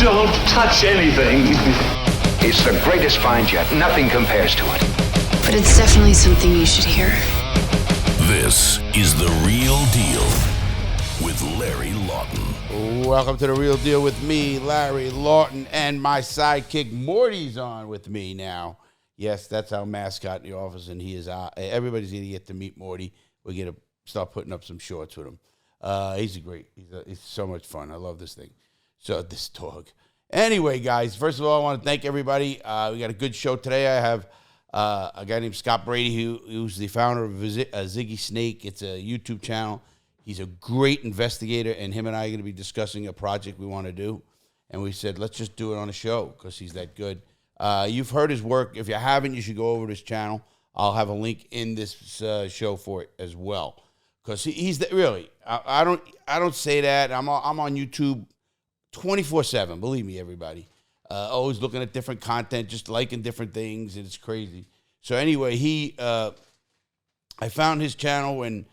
Don't touch anything. It's the greatest find yet. Nothing compares to it. But it's definitely something you should hear. This is The Real Deal with Larry Lawton. Welcome to The Real Deal with me, Larry Lawton, and my sidekick Morty's on with me now. Yes, that's our mascot in the office, and he is everybody's going to get to meet Morty. We're going to start putting up some shorts with him. He's so much fun. I love this thing. So this dog. Anyway, guys, first of all, I want to thank everybody. We got a good show today. I have a guy named Scott Brady, who's the founder of Ciggy Snake. It's a YouTube channel. He's a great investigator, and him and I are going to be discussing a project we want to do. And we said, let's just do it on a show because he's that good. You've heard his work. If you haven't, you should go over to his channel. I'll have a link in this show for it as well. Because he's really, I don't say that. I'm on YouTube 24/7. Believe me, everybody. Always looking at different content, just liking different things, and it's crazy. So anyway, I found his channel when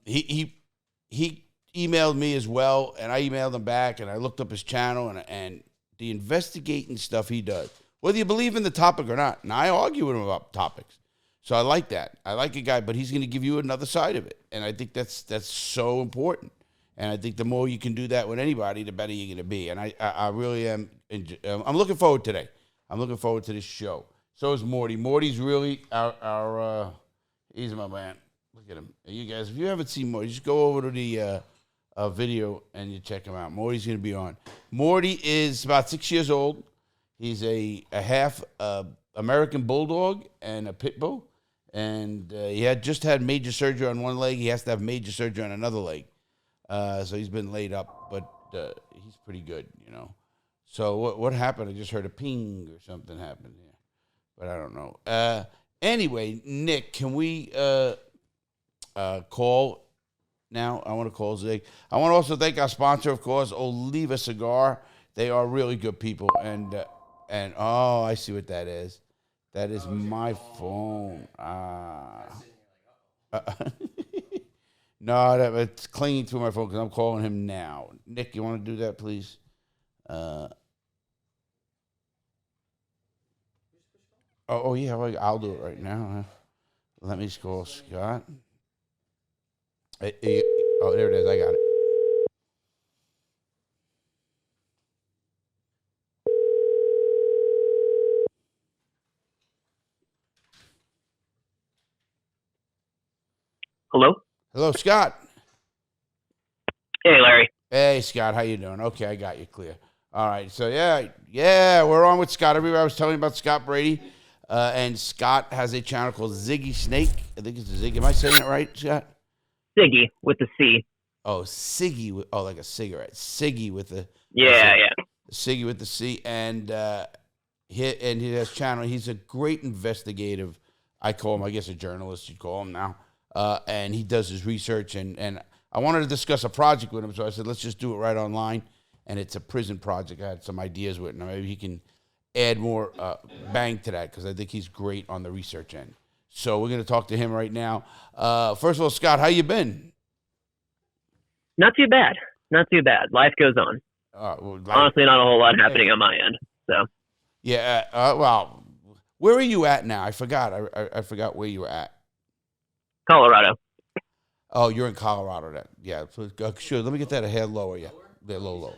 he emailed me as well, and I emailed him back, and I looked up his channel, and the investigating stuff he does, whether you believe in the topic or not. And I argue with him about topics. So I like that. I like a guy, but he's going to give you another side of it. And I think that's so important. And I think the more you can do that with anybody, the better you're going to be. And I really am. I'm looking forward today. I'm looking forward to this show. So is Morty. Morty's really our he's my man. Look at him. You guys, if you haven't seen Morty, just go over to the video and you check him out. Morty's going to be on. Morty is about 6 years old. He's a half American Bulldog and a Pit Bull. And he had just had major surgery on one leg. He has to have major surgery on another leg. So he's been laid up, but he's pretty good, you know. So what happened? I just heard a ping or something happened here, but I don't know. Anyway, Nick, can we call now? I want to call Zig. I want to also thank our sponsor, of course, Oliva Cigar. They are really good people, and oh, I see what that is. That is my phone. No, it's clinging to my phone because I'm calling him now. Nick, you want to do that, please? Yeah, I'll do it right now. Let me call Scott. Oh, there it is. I got it. Hello? Hello, Scott. Hey, Larry. Hey, Scott. How you doing? Okay, I got you clear. All right. So, yeah, we're on with Scott. Everybody, I was telling you about Scott Brady, and Scott has a channel called Ciggy Snake. I think it's Ziggy. Am I saying it right, Scott? Ciggy with the C. Oh, Ciggy. Like a cigarette. Ciggy with the... Yeah. Ciggy with the C. And he has channel. He's a great investigative. I call him, I guess, a journalist. You'd call him now. And he does his research, and I wanted to discuss a project with him, so I said, let's just do it right online, and it's a prison project. I had some ideas with him. Maybe he can add more bang to that, because I think he's great on the research end. So we're going to talk to him right now. First of all, Scott, how you been? Not too bad. Life goes on. Honestly, not a whole lot happening on my end. So. Yeah, well, where are you at now? I forgot. I forgot where you were at. Colorado. Oh, you're in Colorado. Yeah. Sure. Let me get that a hair lower. Yeah. Lower.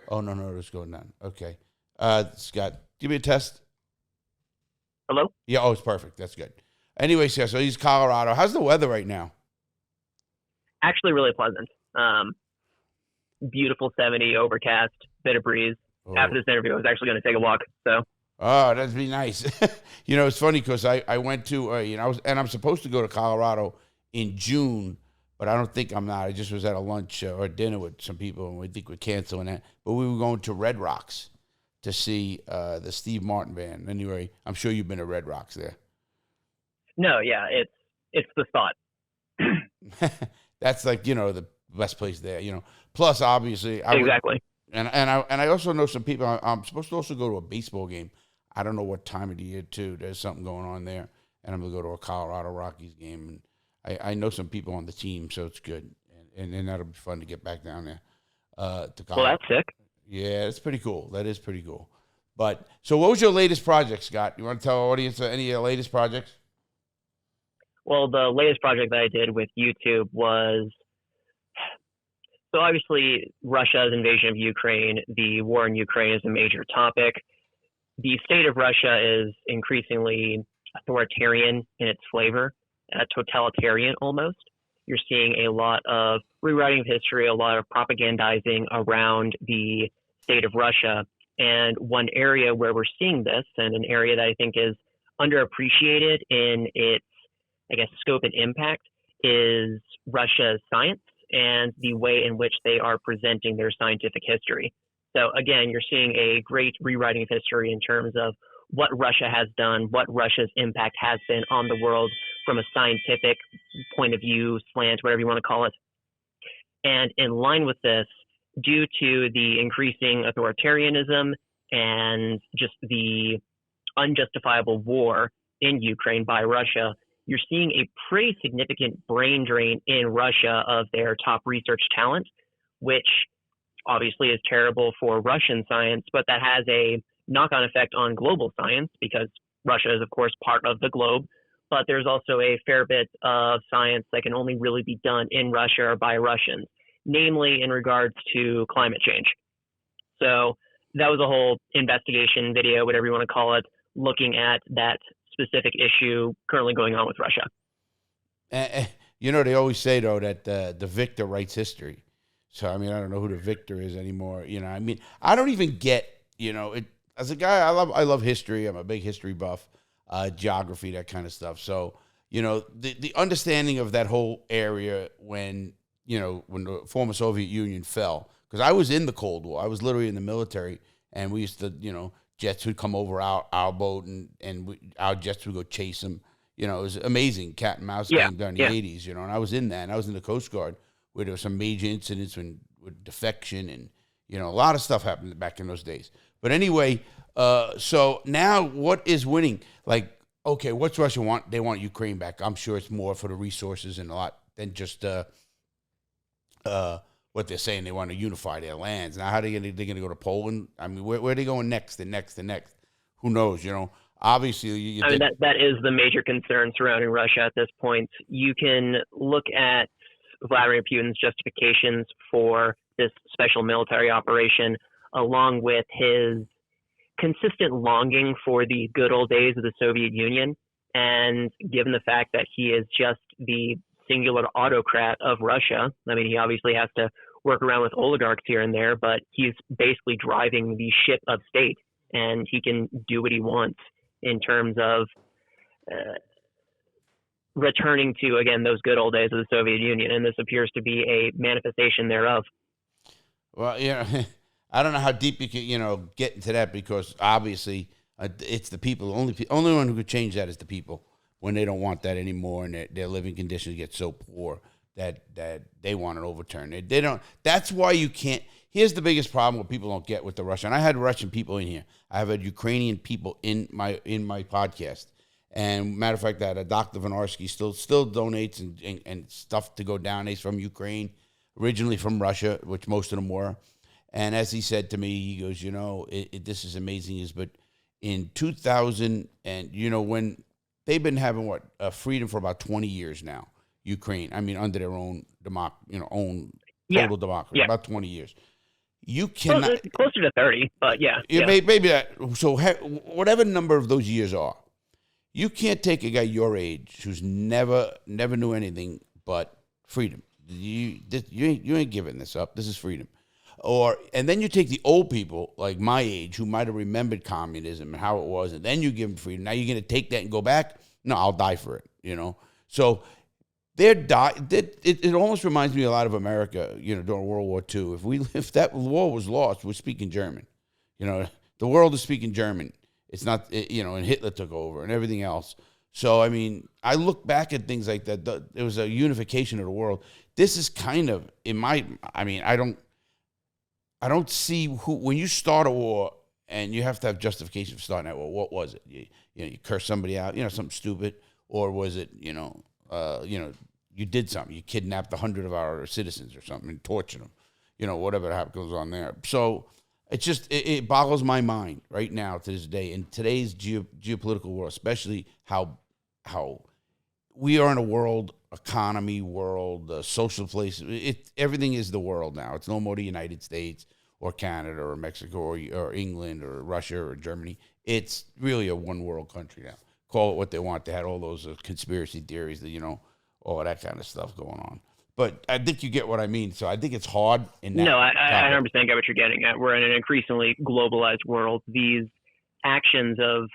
Oh, no, it's going down. Okay. Scott, give me a test. Hello? Yeah. Oh, it's perfect. That's good. Anyway, so he's Colorado. How's the weather right now? Actually, really pleasant. Beautiful 70, overcast, bit of breeze. Oh. After this interview, I was actually going to take a walk. So. Oh, that'd be nice. It's funny because I went to, I'm supposed to go to Colorado in June, but I don't think I'm not. I just was at a lunch or dinner with some people, and we think we're canceling that. But we were going to Red Rocks to see the Steve Martin band. Anyway, I'm sure you've been to Red Rocks there. No, yeah, it's the spot. That's like, the best place there, Plus, obviously. Exactly. And I also know some people. I'm supposed to also go to a baseball game. I don't know what time of the year, too. There's something going on there. And I'm going to go to a Colorado Rockies game. And I know some people on the team, so it's good. And that'll be fun to get back down there to Colorado. Well, that's sick. Yeah, it's pretty cool. That is pretty cool. But so, what was your latest project, Scott? You want to tell our audience any of your latest projects? Well, the latest project that I did with YouTube was, so obviously Russia's invasion of Ukraine, the war in Ukraine is a major topic. The state of Russia is increasingly authoritarian in its flavor, totalitarian almost. You're seeing a lot of rewriting of history, a lot of propagandizing around the state of Russia. And one area where we're seeing this, and an area that I think is underappreciated in its, I guess, scope and impact, is Russia's science and the way in which they are presenting their scientific history. So again, you're seeing a great rewriting of history in terms of what Russia has done, what Russia's impact has been on the world from a scientific point of view, slant, whatever you want to call it. And in line with this, due to the increasing authoritarianism and just the unjustifiable war in Ukraine by Russia, you're seeing a pretty significant brain drain in Russia of their top research talent, which obviously is terrible for Russian science, but that has a knock-on effect on global science because Russia is, of course, part of the globe. But there's also a fair bit of science that can only really be done in Russia or by Russians, namely in regards to climate change. So that was a whole investigation video, whatever you want to call it, looking at that specific issue currently going on with Russia. You know, they always say, though, that the victor writes history. So, I mean, I don't know who the victor is anymore. You know, I mean, I don't even get, you know, as a guy, I love history. I'm a big history buff, geography, that kind of stuff. So, you know, the understanding of that whole area when the former Soviet Union fell, because I was in the Cold War. I was literally in the military, and we used to, you know, jets would come over our boat, and our jets would go chase them. You know, it was amazing, cat and mouse game during the 80s, you know, and I was in that, and I was in the Coast Guard where there were some major incidents with defection, and, you know, a lot of stuff happened back in those days. But anyway, so now what is winning? Like, okay, what's Russia want? They want Ukraine back. I'm sure it's more for the resources and a lot than just what they're saying. They want to unify their lands. Now, how are they going to go to Poland? I mean, where are they going next and next and next? Who knows, you know? Obviously, I mean, that is the major concern surrounding Russia at this point. You can look at Vladimir Putin's justifications for this special military operation, along with his consistent longing for the good old days of the Soviet Union. And given the fact that he is just the singular autocrat of Russia, I mean, he obviously has to work around with oligarchs here and there, but he's basically driving the ship of state, and he can do what he wants in terms of returning to, again, those good old days of the Soviet Union. And this appears to be a manifestation thereof. Well, you know, I don't know how deep you can, you know, get into that, because obviously it's the people. The only one who could change that is the people, when they don't want that anymore and their living conditions get so poor that they want an overturn. They don't. That's why you can't. Here's the biggest problem what people don't get with the Russian. I had Russian people in here. I have had Ukrainian people in my podcast. And matter of fact, that Dr. Vinarsky still donates and stuff to go down. He's from Ukraine, originally from Russia, which most of them were. And as he said to me, he goes, you know, this is amazing. But in 2000, and you know, when they've been having freedom for about 20 years now, Ukraine. I mean, under their own own total democracy, about 20 years. You cannot, well, closer to 30, but yeah. Maybe that. So whatever number of those years are, you can't take a guy your age who's never knew anything but freedom. You ain't giving this up. This is freedom. And then you take the old people like my age who might have remembered communism and how it was, and then you give them freedom. Now you're going to take that and go back? No, I'll die for it. You know. So it almost reminds me a lot of America. You know, during World War II. If that war was lost, we're speaking German. You know, the world is speaking German. It's not, you know, and Hitler took over and everything else. So, I mean, I look back at things like that. It was a unification of the world. This is kind of, I don't see when you start a war and you have to have justification for starting that war. What was it? You curse somebody out, you know, something stupid, or was it, you did something. You kidnapped 100 of our citizens or something and tortured them, you know, whatever goes on there. So it boggles my mind right now to this day in today's geopolitical world, especially how we are in a world economy world, social place. Everything is the world now. It's no more the United States or Canada or Mexico or England or Russia or Germany. It's really a one world country now. Call it what they want. They had all those conspiracy theories that, all that kind of stuff going on. But I think you get what I mean. So I think it's hard in that. No, I 100% get what you're getting at. We're in an increasingly globalized world. These actions of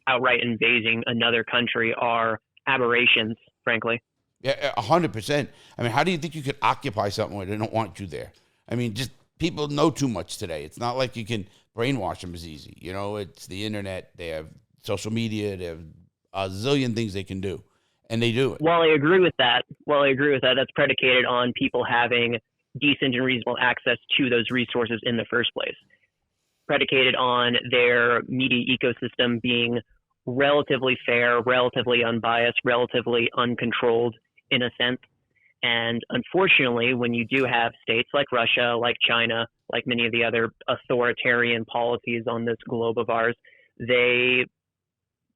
outright invading another country are aberrations, frankly. Yeah, 100%. I mean, how do you think you could occupy something where they don't want you there? I mean, just people know too much today. It's not like you can brainwash them as easy. It's the internet. They have social media. They have a zillion things they can do. And they do it. While I agree with that, that's predicated on people having decent and reasonable access to those resources in the first place. Predicated on their media ecosystem being relatively fair, relatively unbiased, relatively uncontrolled in a sense. And unfortunately, when you do have states like Russia, like China, like many of the other authoritarian policies on this globe of ours, they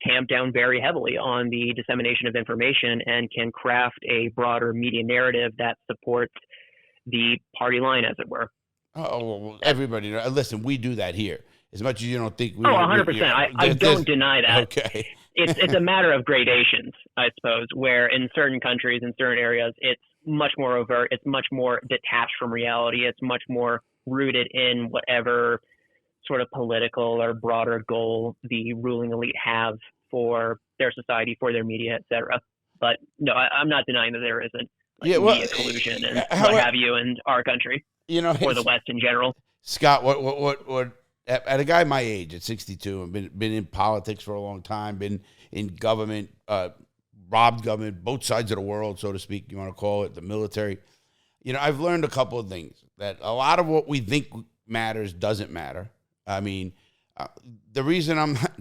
tamp down very heavily on the dissemination of information and can craft a broader media narrative that supports the party line, as it were. Oh, well, everybody, listen, we do that here. As much as you don't think we 100%. I don't deny that. Okay. It's a matter of gradations, I suppose, where in certain countries, in certain areas, it's much more overt. It's much more detached from reality. It's much more rooted in whatever sort of political or broader goal the ruling elite have for their society, for their media, etc. But no, I'm not denying that there isn't media collusion and what have you in our country, or the West in general. Scott, what at a guy my age, at 62, I've been in politics for a long time, been in government, robbed government, both sides of the world, so to speak, you want to call it, the military. I've learned a couple of things, that a lot of what we think matters doesn't matter. I mean, the reason I'm not,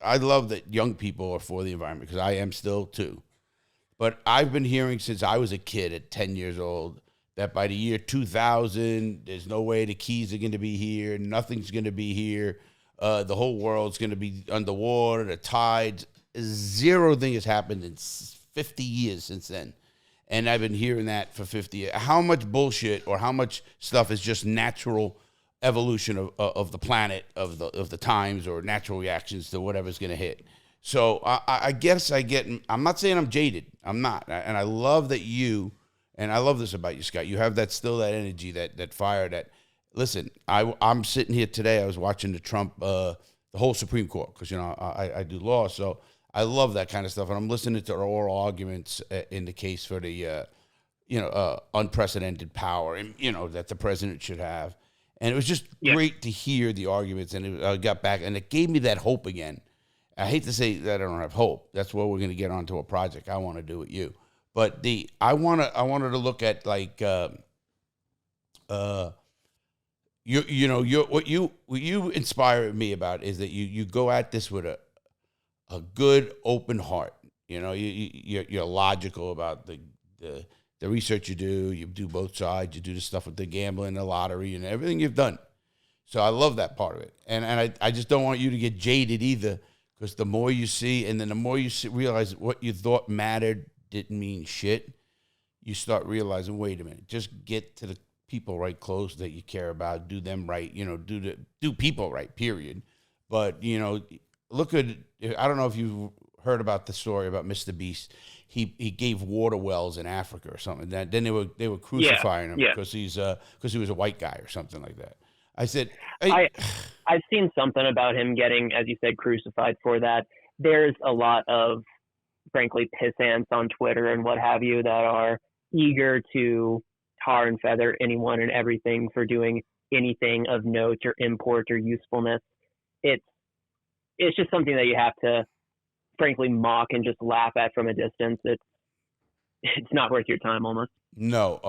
I love that young people are for the environment, because I am still too. But I've been hearing since I was a kid at 10 years old that by the year 2000, there's no way the keys are going to be here. Nothing's going to be here. The whole world's going to be underwater, the tides. Zero thing has happened in 50 years since then. And I've been hearing that for 50 years. How much bullshit or how much stuff is just natural evolution of the planet, of the times, or natural reactions to whatever's going to hit. So I guess I'm not saying I'm jaded. I'm not. And I love that and I love this about you, Scott. You have that energy, that fire, listen, I'm sitting here today. I was watching the Trump, the whole Supreme Court, because, I do law. So I love that kind of stuff. And I'm listening to oral arguments in the case for the, unprecedented power, and, that the president should have. And it was just great to hear the arguments. And I got back, and it gave me that hope again. I hate to say that I don't have hope. That's where we're going to get onto a project I want to do with you. But I wanted to look at what you inspire me about is that you go at this with a good open heart. You're logical about the research you do. You do both sides. You do the stuff with the gambling, the lottery, and everything you've done. So I love that part of it, and I just don't want you to get jaded either, because the more you see, and then the more you realize what you thought mattered didn't mean shit, you start realizing, wait a minute, just get to the people right close that you care about, do them right, do people right, period. But, look at, I don't know if you've heard about the story about Mr. Beast. He gave water wells in Africa or something. Then they were crucifying him because he was a white guy or something like that. I said, hey. I've seen something about him getting, as you said, crucified for that. There's a lot of, frankly, pissants on Twitter and what have you that are eager to tar and feather anyone and everything for doing anything of note or import or usefulness. It's just something that you have to, frankly, mock and just laugh at from a distance. It's not worth your time, almost. No,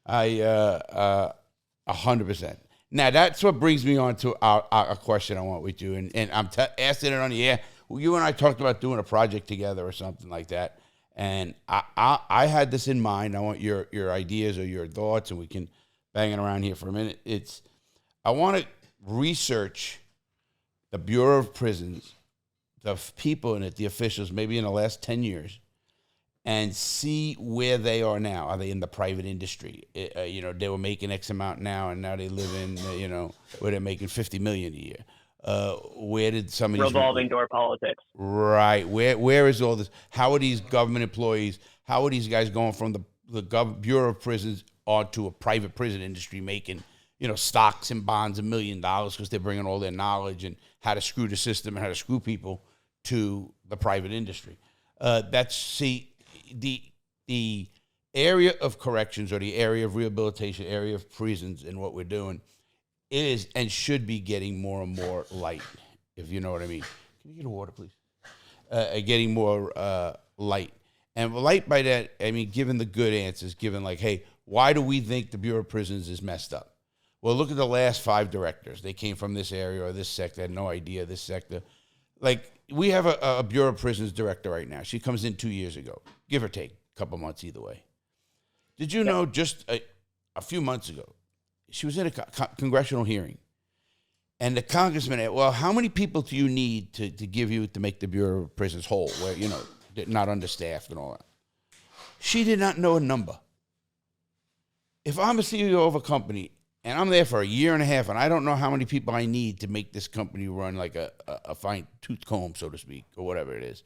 100%. Now, that's what brings me on to a question I want with you, and I'm asking it on the air. You and I talked about doing a project together or something like that, and I had this in mind. I want your ideas or your thoughts, and we can bang it around here for a minute. I want to research the Bureau of Prisons, the people in it, the officials, maybe in the last 10 years, and see where they are now. Are they in the private industry? They were making X amount now, and now they live in, where they're making $50 million a year. Where did some of these revolving door politics? Right. Where is all this? How are these government employees? How are these guys going from the Bureau of Prisons onto a private prison industry making, stocks and bonds $1 million because they're bringing all their knowledge and how to screw the system and how to screw people to the private industry. The area of corrections or the area of rehabilitation, area of prisons and what we're doing is and should be getting more and more light, if you know what I mean. Can you get a water, please? Getting more light. And light by that, I mean, given the good answers, given like, hey, why do we think the Bureau of Prisons is messed up? Well, look at the last 5 directors. They came from this area or this sector, had no idea this sector. Like, we have a Bureau of Prisons director right now. She comes in 2 years ago, give or take, a couple months either way. Did you know just a few months ago, she was in a congressional hearing, and the congressman asked, well, how many people do you need to make the Bureau of Prisons whole, where, they're not understaffed and all that? She did not know a number. If I'm a CEO of a company, and I'm there for a year and a half, and I don't know how many people I need to make this company run like a fine tooth comb, so to speak, or whatever it is,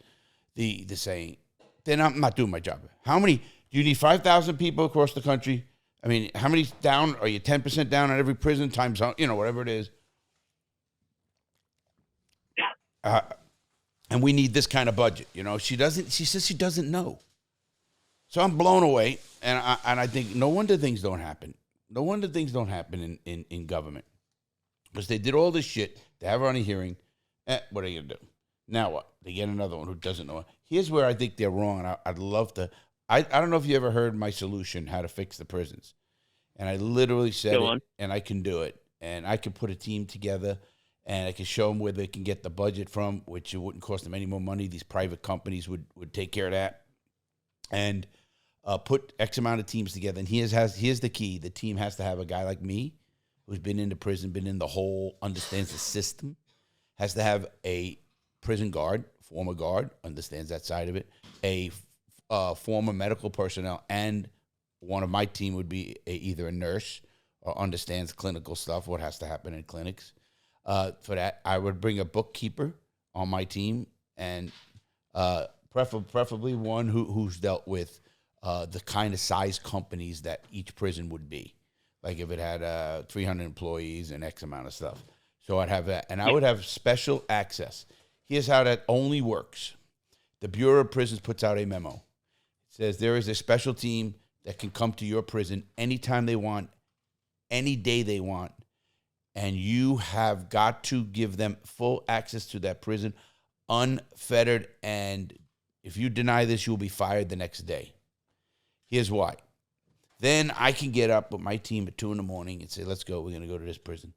the saying, then I'm not doing my job. How many, do you need 5,000 people across the country? I mean, how many down? Are you 10% down on every prison times, whatever it is? And we need this kind of budget. She says she doesn't know. So I'm blown away, and I think no wonder things don't happen. No wonder things don't happen in government. Because they did all this shit. They have her on a hearing. What are you going to do? Now what? They get another one who doesn't know it. Here's where I think they're wrong, and I'd love to. I don't know if you ever heard my solution, how to fix the prisons. And I literally said it, and I can do it. And I can put a team together, and I can show them where they can get the budget from, which it wouldn't cost them any more money. These private companies would take care of that. And put X amount of teams together. And here's the key. The team has to have a guy like me who's been into prison, been in the hole, understands the system, has to have a prison guard, former guard, understands that side of it, a former medical personnel, and one of my team would be either a nurse or understands clinical stuff, what has to happen in clinics. For that, I would bring a bookkeeper on my team, and preferably one who's dealt with the kind of size companies that each prison would be. Like if it had 300 employees and X amount of stuff. So I'd have that. And I would have special access. Here's how that only works. The Bureau of Prisons puts out a memo. It says there is a special team that can come to your prison anytime they want, any day they want, and you have got to give them full access to that prison, unfettered, and if you deny this, you'll be fired the next day. Here's why. Then I can get up with my team at 2 a.m. and say, let's go. We're going to go to this prison.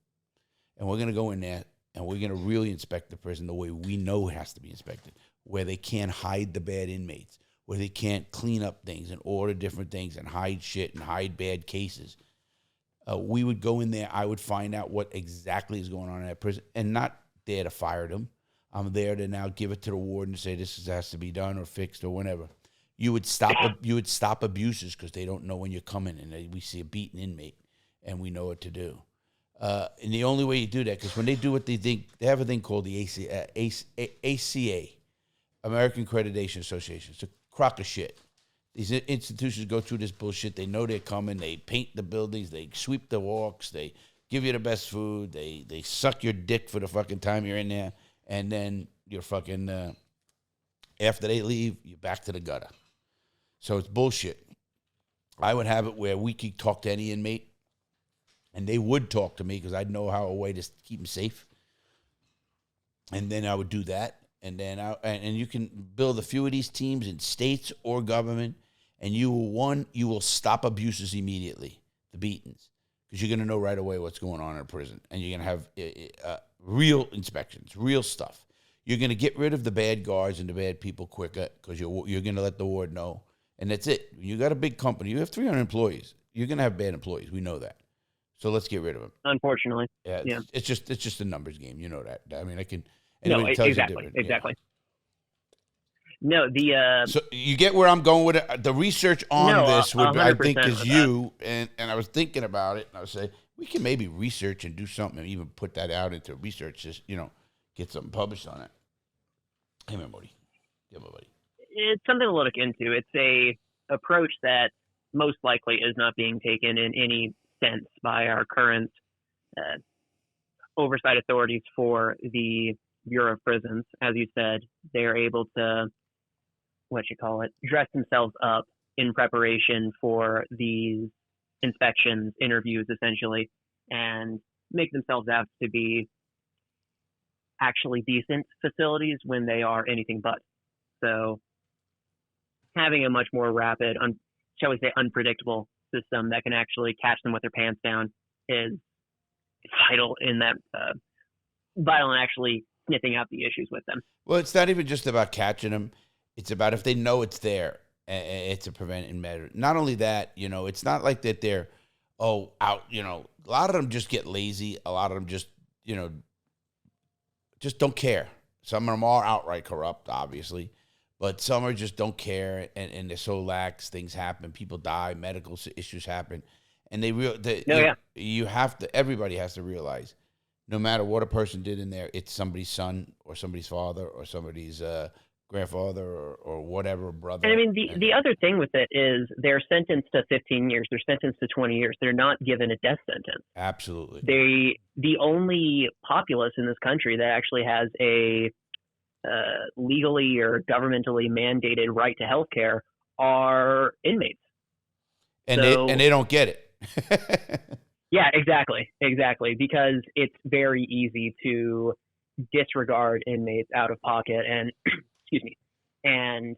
And we're going to go in there, and we're going to really inspect the prison the way we know it has to be inspected, where they can't hide the bad inmates, where they can't clean up things and order different things and hide shit and hide bad cases. We would go in there. I would find out what exactly is going on in that prison, and not there to fire them. I'm there to now give it to the warden and say this has to be done or fixed or whatever. You would stop abuses because they don't know when you're coming, and we see a beaten inmate, and we know what to do. And the only way you do that, because when they do what they think, they have a thing called the ACA, American Accreditation Association. It's a crock of shit. These institutions go through this bullshit. They know they're coming. They paint the buildings. They sweep the walks. They give you the best food. They suck your dick for the fucking time you're in there, and then you're fucking after they leave, you're back to the gutter. So it's bullshit. I would have it where we could talk to any inmate, and they would talk to me because I'd know how a way to keep them safe. And then I would do that, and then and you can build a few of these teams in states or government, and you will stop abuses immediately, the beatings, because you're going to know right away what's going on in a prison, and you're going to have real inspections, real stuff. You're going to get rid of the bad guards and the bad people quicker because you're going to let the ward know. And that's it. You got a big company. You have 300 employees. You're going to have bad employees. We know that. So let's get rid of him. Unfortunately. Yeah, Yeah. it's just a numbers game. You know that. I mean, I can. No, Anybody tells you exactly. different. Exactly. Yeah. No, So you get where I'm going with it. The research on this would, I think, 100% is with you. And I was thinking about it, and I was saying we can maybe research and do something, and even put that out into research. Just get something published on it. Hey, man, buddy. Yeah, my buddy. it's something to look into. It's a approach that most likely is not being taken in any sense by our current oversight authorities for the Bureau of Prisons. As you said, they're able to, dress themselves up in preparation for these inspections, interviews, essentially, and make themselves out to be actually decent facilities when they are anything but. So having a much more rapid, shall we say, unpredictable system that can actually catch them with their pants down is vital in actually sniffing out the issues with them. Well, it's not even just about catching them. It's about if they know it's there, it's a preventing measure. Not only that, it's not like that they're, out, a lot of them just get lazy. A lot of them just don't care. Some of them are outright corrupt, obviously, but some are just don't care, and they're so lax. Things happen. People die. Medical issues happen. And everybody has to realize, no matter what a person did in there, it's somebody's son or somebody's father or somebody's grandfather or whatever, brother. And I mean, the other thing with it is they're sentenced to 15 years. They're sentenced to 20 years. They're not given a death sentence. Absolutely. The only populace in this country that actually has a legally or governmentally mandated right to health care are inmates. And they don't get it. Yeah, exactly, because it's very easy to disregard inmates out of pocket and and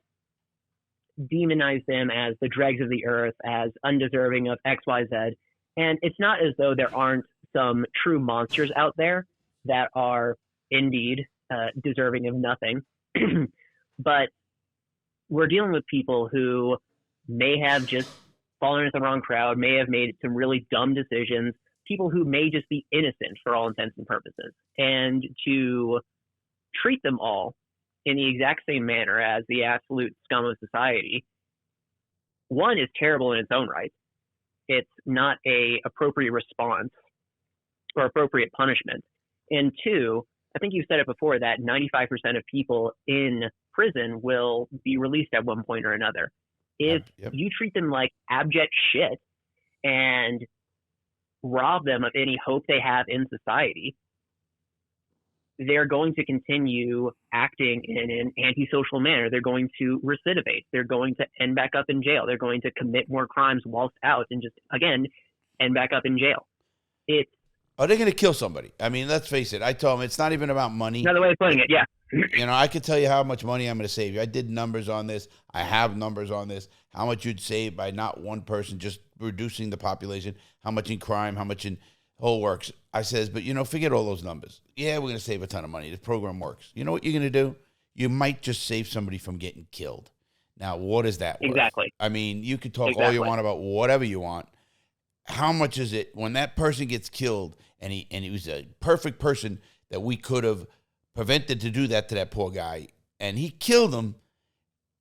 demonize them as the dregs of the earth, as undeserving of XYZ. And it's not as though there aren't some true monsters out there that are indeed deserving of nothing, but we're dealing with people who may have just fallen into the wrong crowd, may have made some really dumb decisions, people who may just be innocent for all intents and purposes. And to treat them all in the exact same manner as the absolute scum of society, one, is terrible in its own right. It's not a appropriate response or appropriate punishment. And two, I think you said it before that 95% of people in prison will be released at one point or another. If you treat them like abject shit and rob them of any hope they have in society, they're going to continue acting in an antisocial manner. They're going to recidivate. They're going to end back up in jail. They're going to commit more crimes whilst out and just, again, end back up in jail. Are they going to kill somebody? I mean, let's face it. I told them it's not even about money. Another way of putting it, yeah. I could tell you how much money I'm going to save you. I did numbers on this. I have numbers on this. How much you'd save by not one person, just reducing the population. How much in crime, how much in whole works. I says, but, forget all those numbers. Yeah, we're going to save a ton of money. The program works. You know what you're going to do? You might just save somebody from getting killed. Now, what is that worth? Exactly. I mean, you could talk all you want about whatever you want. How much is it when that person gets killed and he was a perfect person that we could have prevented to do that to that poor guy, and he killed him,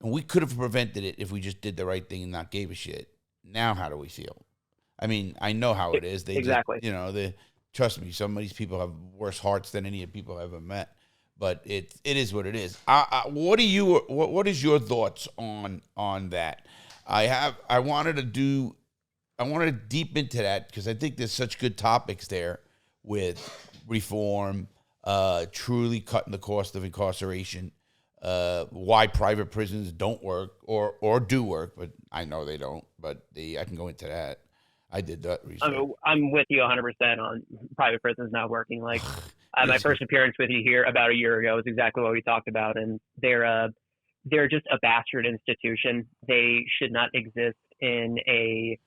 and we could have prevented it if we just did the right thing and not gave a shit. Now, how do we feel? I mean, I know how it is. They exactly. Trust me, some of these people have worse hearts than any of the people I've ever met. But it is what it is. What is your thoughts on that? I wanted to deep into that because I think there's such good topics there with reform, truly cutting the cost of incarceration, why private prisons don't work or do work, but I know they don't. But I can go into that. I did that research. I'm with you 100% on private prisons not working. Like my first appearance with you here about a year ago is exactly what we talked about, and they're just a bastard institution. They should not exist in a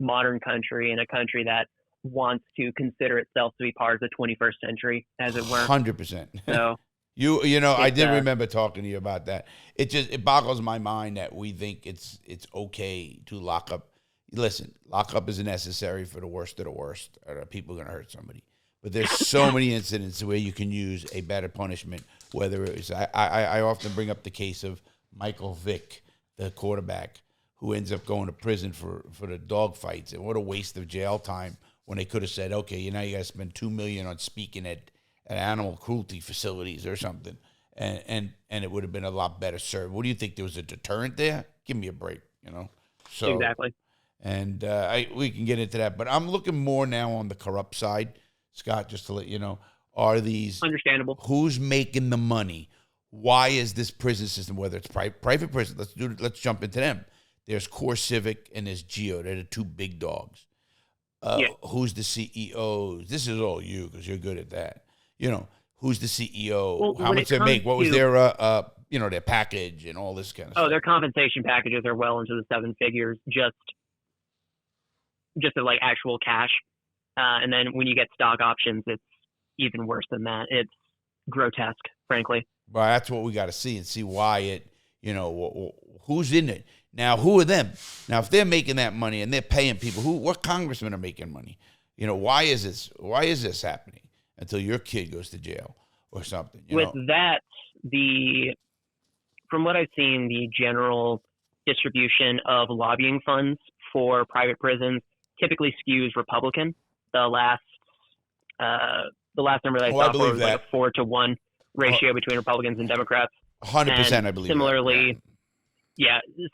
modern country, in a country that wants to consider itself to be part of the 21st century, as it were. 100%. So I did remember talking to you about that. It boggles my mind that we think it's okay to lock up. listen, lockup is necessary for the worst of the worst. People are going to hurt somebody. But there's so many incidents where you can use a better punishment, whether it was, I often bring up the case of Michael Vick, the quarterback, who ends up going to prison for the dog fights. And what a waste of jail time when they could have said, okay, now you got to spend $2 million on speaking at animal cruelty facilities or something. And it would have been a lot better served. What do you think? There was a deterrent there? Give me a break, So Exactly. And we can get into that. But I'm looking more now on the corrupt side, Scott, just to let you know. Are these... Understandable. Who's making the money? Why is this prison system, whether it's private prison, let's jump into them. There's Core Civic and there's Geo. They're the two big dogs. Who's the CEOs? This is all you because you're good at that. Who's the CEO? Well, how much they make? What was their their package and all this kind of stuff? Oh, their compensation packages are well into the seven figures, just of like actual cash. And then when you get stock options, it's even worse than that. It's grotesque, frankly. Well, that's what we got to see and see why it. Who's in it now? Who are them? Now, if they're making that money and they're paying people, what congressmen are making money? Why is this? Why is this happening? Until your kid goes to jail or something. With that, from what I've seen, the general distribution of lobbying funds for private prisons typically skews Republican. The last number that I saw was like a 4-to-1 ratio between Republicans and Democrats. 100%, I believe.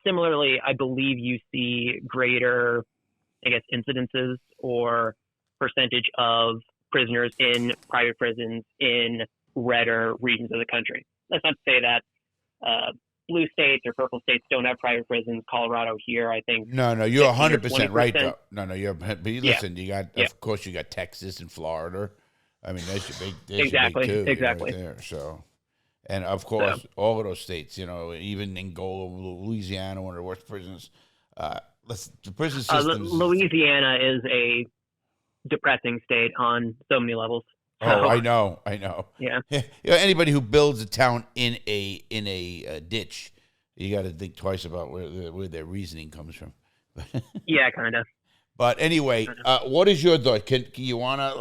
Similarly, I believe you see greater, incidences or percentage of prisoners in private prisons in redder regions of the country. That's not to say that blue states or purple states don't have private prisons. Colorado here, I think. No, you're 100% right, though. No, you're. But listen, you got, of course, you got Texas and Florida. I mean, that's your big. Exactly. Your big two right there, so, and of course, all of those states. Even Angola, Louisiana, one of the worst prisons. The prison systems. Louisiana is a depressing state on so many levels. Oh, I know. Yeah. Anybody who builds a town in a ditch, you got to think twice about where their reasoning comes from. Yeah, kind of. But anyway, what is your thought? Can you wanna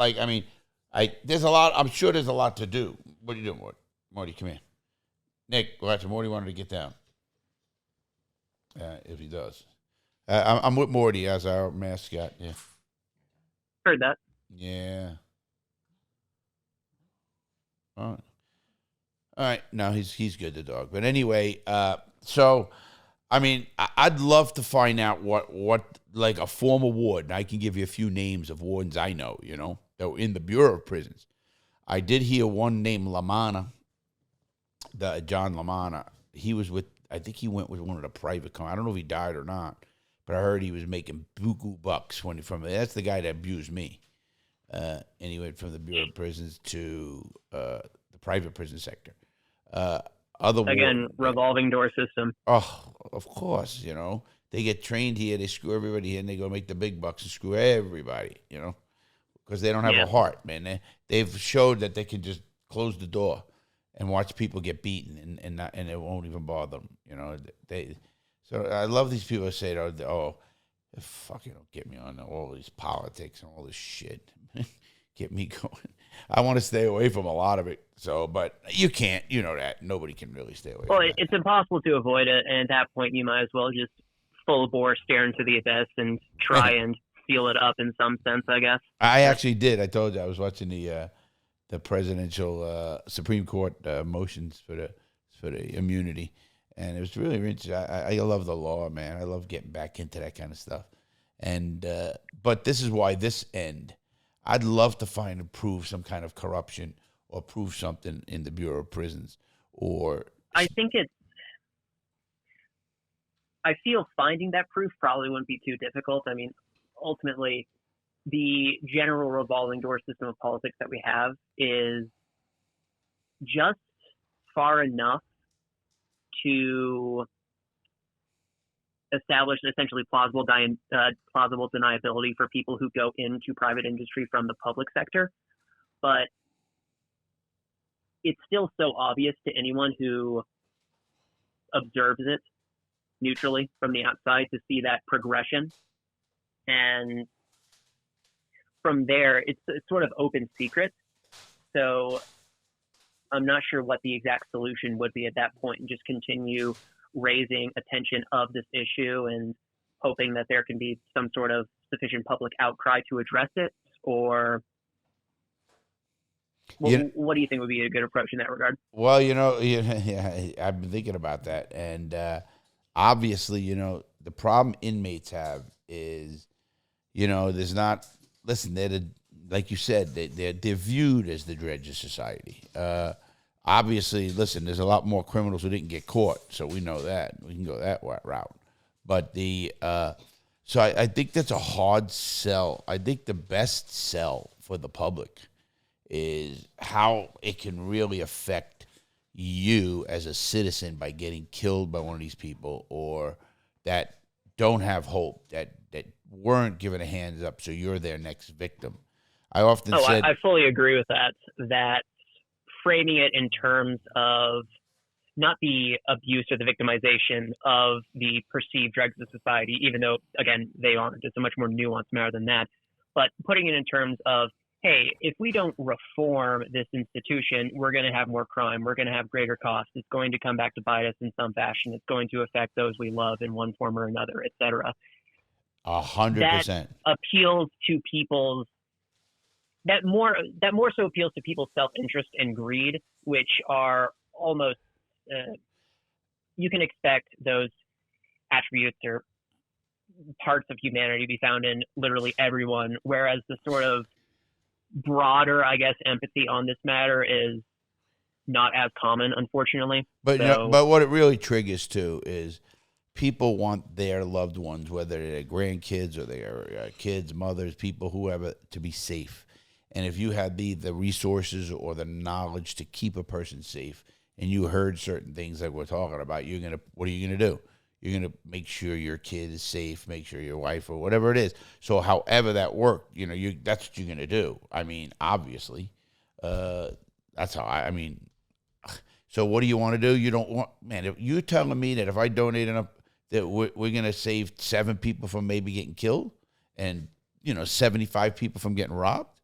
there's a lot. I'm sure there's a lot to do. What are you doing, Morty? Morty, come here. Nick, Morty wanted to get down. If he does, I'm with Morty as our mascot. Yeah. Heard that. Yeah. All right. No, he's good, the dog. But anyway, so I'd love to find out what like a former warden. I can give you a few names of wardens I know, that were in the Bureau of Prisons. I did hear one named Lamanna, John Lamanna. He was I think he went with one of the private companies. I don't know if he died or not. But I heard he was making buku bucks that's the guy that abused me. And he went from the Bureau of Prisons to the private prison sector. Revolving door system. Oh, of course, They get trained here, they screw everybody here, and they go make the big bucks and screw everybody, because they don't have a heart, man. They've showed that they can just close the door and watch people get beaten and it won't even bother them, So I love these people who say, fucking don't get me on all these politics and all this shit. Get me going. I want to stay away from a lot of it. So, but you can't, that. Nobody can really stay away from it. It's impossible to avoid it. And at that point, you might as well just full bore stare into the abyss and try and seal it up in some sense, I guess. I actually did. I told you I was watching the presidential Supreme Court motions for the immunity. And it was really interesting. I love the law, man. I love getting back into that kind of stuff. And but this is why this end. I'd love to prove some kind of corruption or prove something in the Bureau of Prisons. I feel finding that proof probably wouldn't be too difficult. I mean, ultimately, the general revolving door system of politics that we have is just far enough to establish essentially plausible deniability for people who go into private industry from the public sector. But it's still so obvious to anyone who observes it neutrally from the outside to see that progression And from there, it's sort of open secret. So I'm not sure what the exact solution would be at that point, and just continue raising attention of this issue and hoping that there can be some sort of sufficient public outcry to address it, or what do you think would be a good approach in that regard? Well, yeah, I've been thinking about that, and obviously, the problem inmates have is, there's not. Listen, like you said, they're viewed as the dregs of society. Obviously, listen, there's a lot more criminals who didn't get caught, so we know that. We can go that route. But so I think that's a hard sell. I think the best sell for the public is how it can really affect you as a citizen by getting killed by one of these people, or that don't have hope, that weren't given a hands up, so you're their next victim. I often said... I fully agree with that. That framing it in terms of not the abuse or the victimization of the perceived dregs of society, even though, again, they aren't. It's a much more nuanced matter than that. But putting it in terms of, hey, if we don't reform this institution, we're going to have more crime. We're going to have greater costs. It's going to come back to bite us in some fashion. It's going to affect those we love in one form or another, et cetera. 100%. That appeals to people's that more so appeals to people's self-interest and greed, which are almost you can expect those attributes or parts of humanity to be found in literally everyone, whereas the sort of broader, I guess, empathy on this matter is not as common, unfortunately. But but what it really triggers too is people want their loved ones, whether they're grandkids or their kids, mothers, people, whoever, to be safe. And if you have the resources or the knowledge to keep a person safe, and you heard certain things like we're talking about, what are you gonna do? You're gonna make sure your kid is safe, make sure your wife or whatever it is. So however that worked, that's what you're gonna do. I mean, obviously, that's how I mean. So what do you want to do? You don't want, man. If you're telling me that if I donate enough, that we're going to save 7 people from maybe getting killed and, 75 people from getting robbed,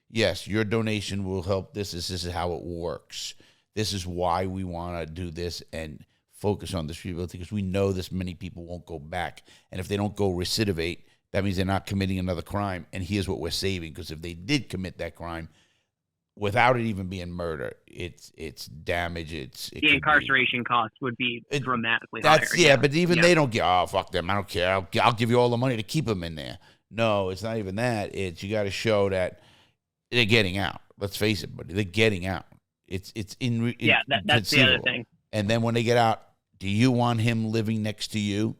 yes, your donation will help. This is how it works. This is why we want to do this and focus on this rehabilitation, because we know this many people won't go back. And if they don't go recidivate, that means they're not committing another crime. And here's what we're saving, because if they did commit that crime, without it even being murder, it's damage. The incarceration cost would be dramatically higher. Yeah, but even they don't get, oh, fuck them, I don't care. I'll give you all the money to keep them in there. No, it's not even that. It's you got to show that they're getting out. Let's face it, buddy, they're getting out. That's the other thing. And then when they get out, do you want him living next to you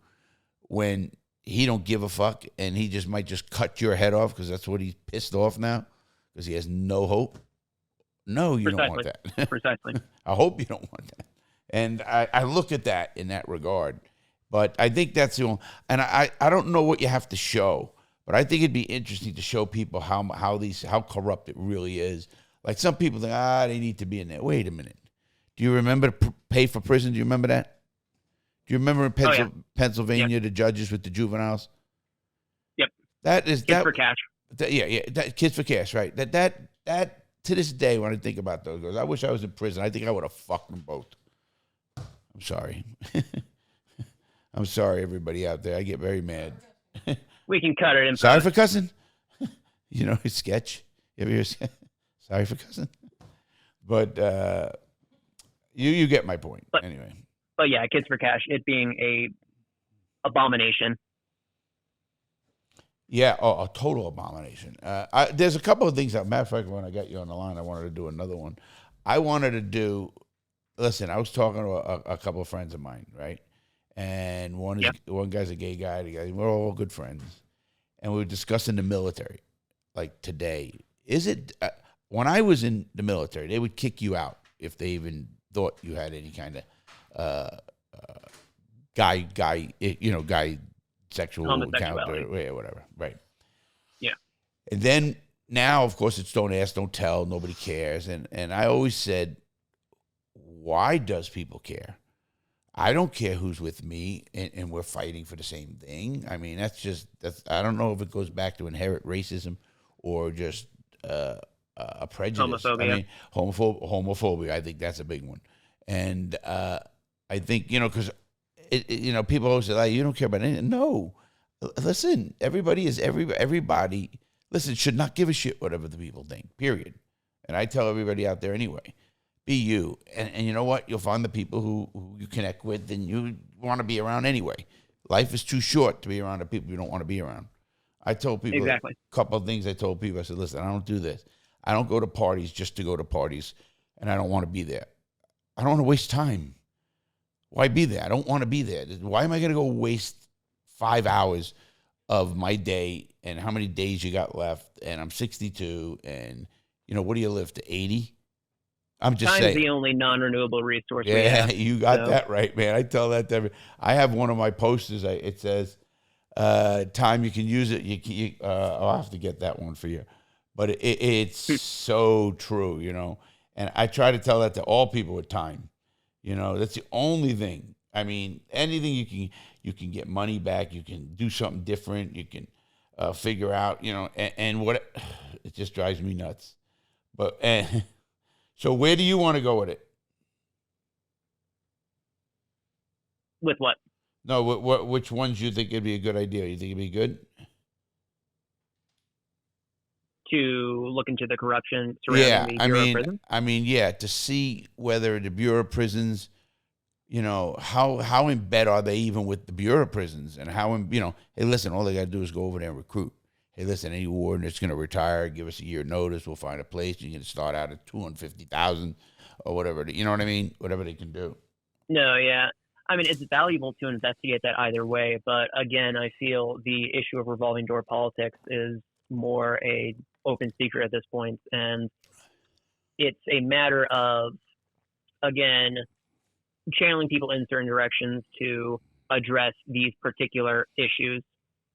when he don't give a fuck and he might just cut your head off because that's what he's pissed off now because he has no hope? No, you don't want that. Precisely. I hope you don't want that. And I look at that in that regard. But I think that's the only, and I don't know what you have to show, but I think it'd be interesting to show people how corrupt it really is. Like some people think, they need to be in there. Wait a minute. Do you remember pay for prison? Do you remember that? Do you remember in Pennsylvania, the judges with the juveniles? Yep. That is kids for cash. Kids for cash, right? That to this day, when I think about those guys, I wish I was in prison. I think I would have fucked them both. I'm sorry. I'm sorry, everybody out there. I get very mad. We can cut it in. Sorry for cussing. His sketch. You ever hear sketch? Sorry for cussing. But you get my point. Anyway. But yeah, kids for cash, it being a abomination. Yeah, a total abomination. There's a couple of things. Matter of fact, when I got you on the line, I wanted to do another one. I wanted to do. Listen, I was talking to a couple of friends of mine, right? And one guy's a gay guy. We're all good friends, and we were discussing the military. Like today, is it? When I was in the military, they would kick you out if they even thought you had any kind of guy sexual encounter, whatever, right? Yeah. And then now, of course, it's don't ask, don't tell, nobody cares. And I always said, why does people care? I don't care who's with me, and we're fighting for the same thing. I mean, that's I don't know if it goes back to inherent racism or just a prejudice. Homophobia. I mean, homophobia. I think that's a big one, and I think because people always say, "You don't care about anything." No, listen. Everybody. Listen, should not give a shit whatever the people think. Period. And I tell everybody out there anyway. Be you. And you know what? You'll find the people who you connect with and you want to be around anyway. Life is too short to be around the people you don't want to be around. I told people Exactly. a couple of things I told people. I said, listen, I don't do this. I don't go to parties just to go to parties, and I don't want to be there. I don't want to waste time. Why be there? I don't want to be there. Why am I going to go waste 5 hours of my day and how many days you got left? And I'm 62, and, what do you live to, 80? I'm just saying. Time's the only non-renewable resource we Yeah, have. you got that right, man. I tell that to everybody. I have one of my posters. It says, time you can use it. I'll have to get that one for you. But it's so true, And I try to tell that to all people with time. That's the only thing. I mean, anything you can get money back. You can do something different. You can figure out, and what it just drives me nuts. But so where do you want to go with it? With what? No, which ones you think it'd be a good idea? You think it'd be good? To look into the corruption surrounding the Bureau of Prisons? To see whether the Bureau of Prisons, how in bed are they even with the Bureau of Prisons, and hey, listen, all they got to do is go over there and recruit. Hey, listen, any warden that's going to retire, give us a year notice. We'll find a place. You can start out at $250,000 or whatever. You know what I mean? Whatever they can do. No, yeah. I mean, it's valuable to investigate that either way. But again, I feel the issue of revolving door politics is more a open secret at this point. And it's a matter of, again, channeling people in certain directions to address these particular issues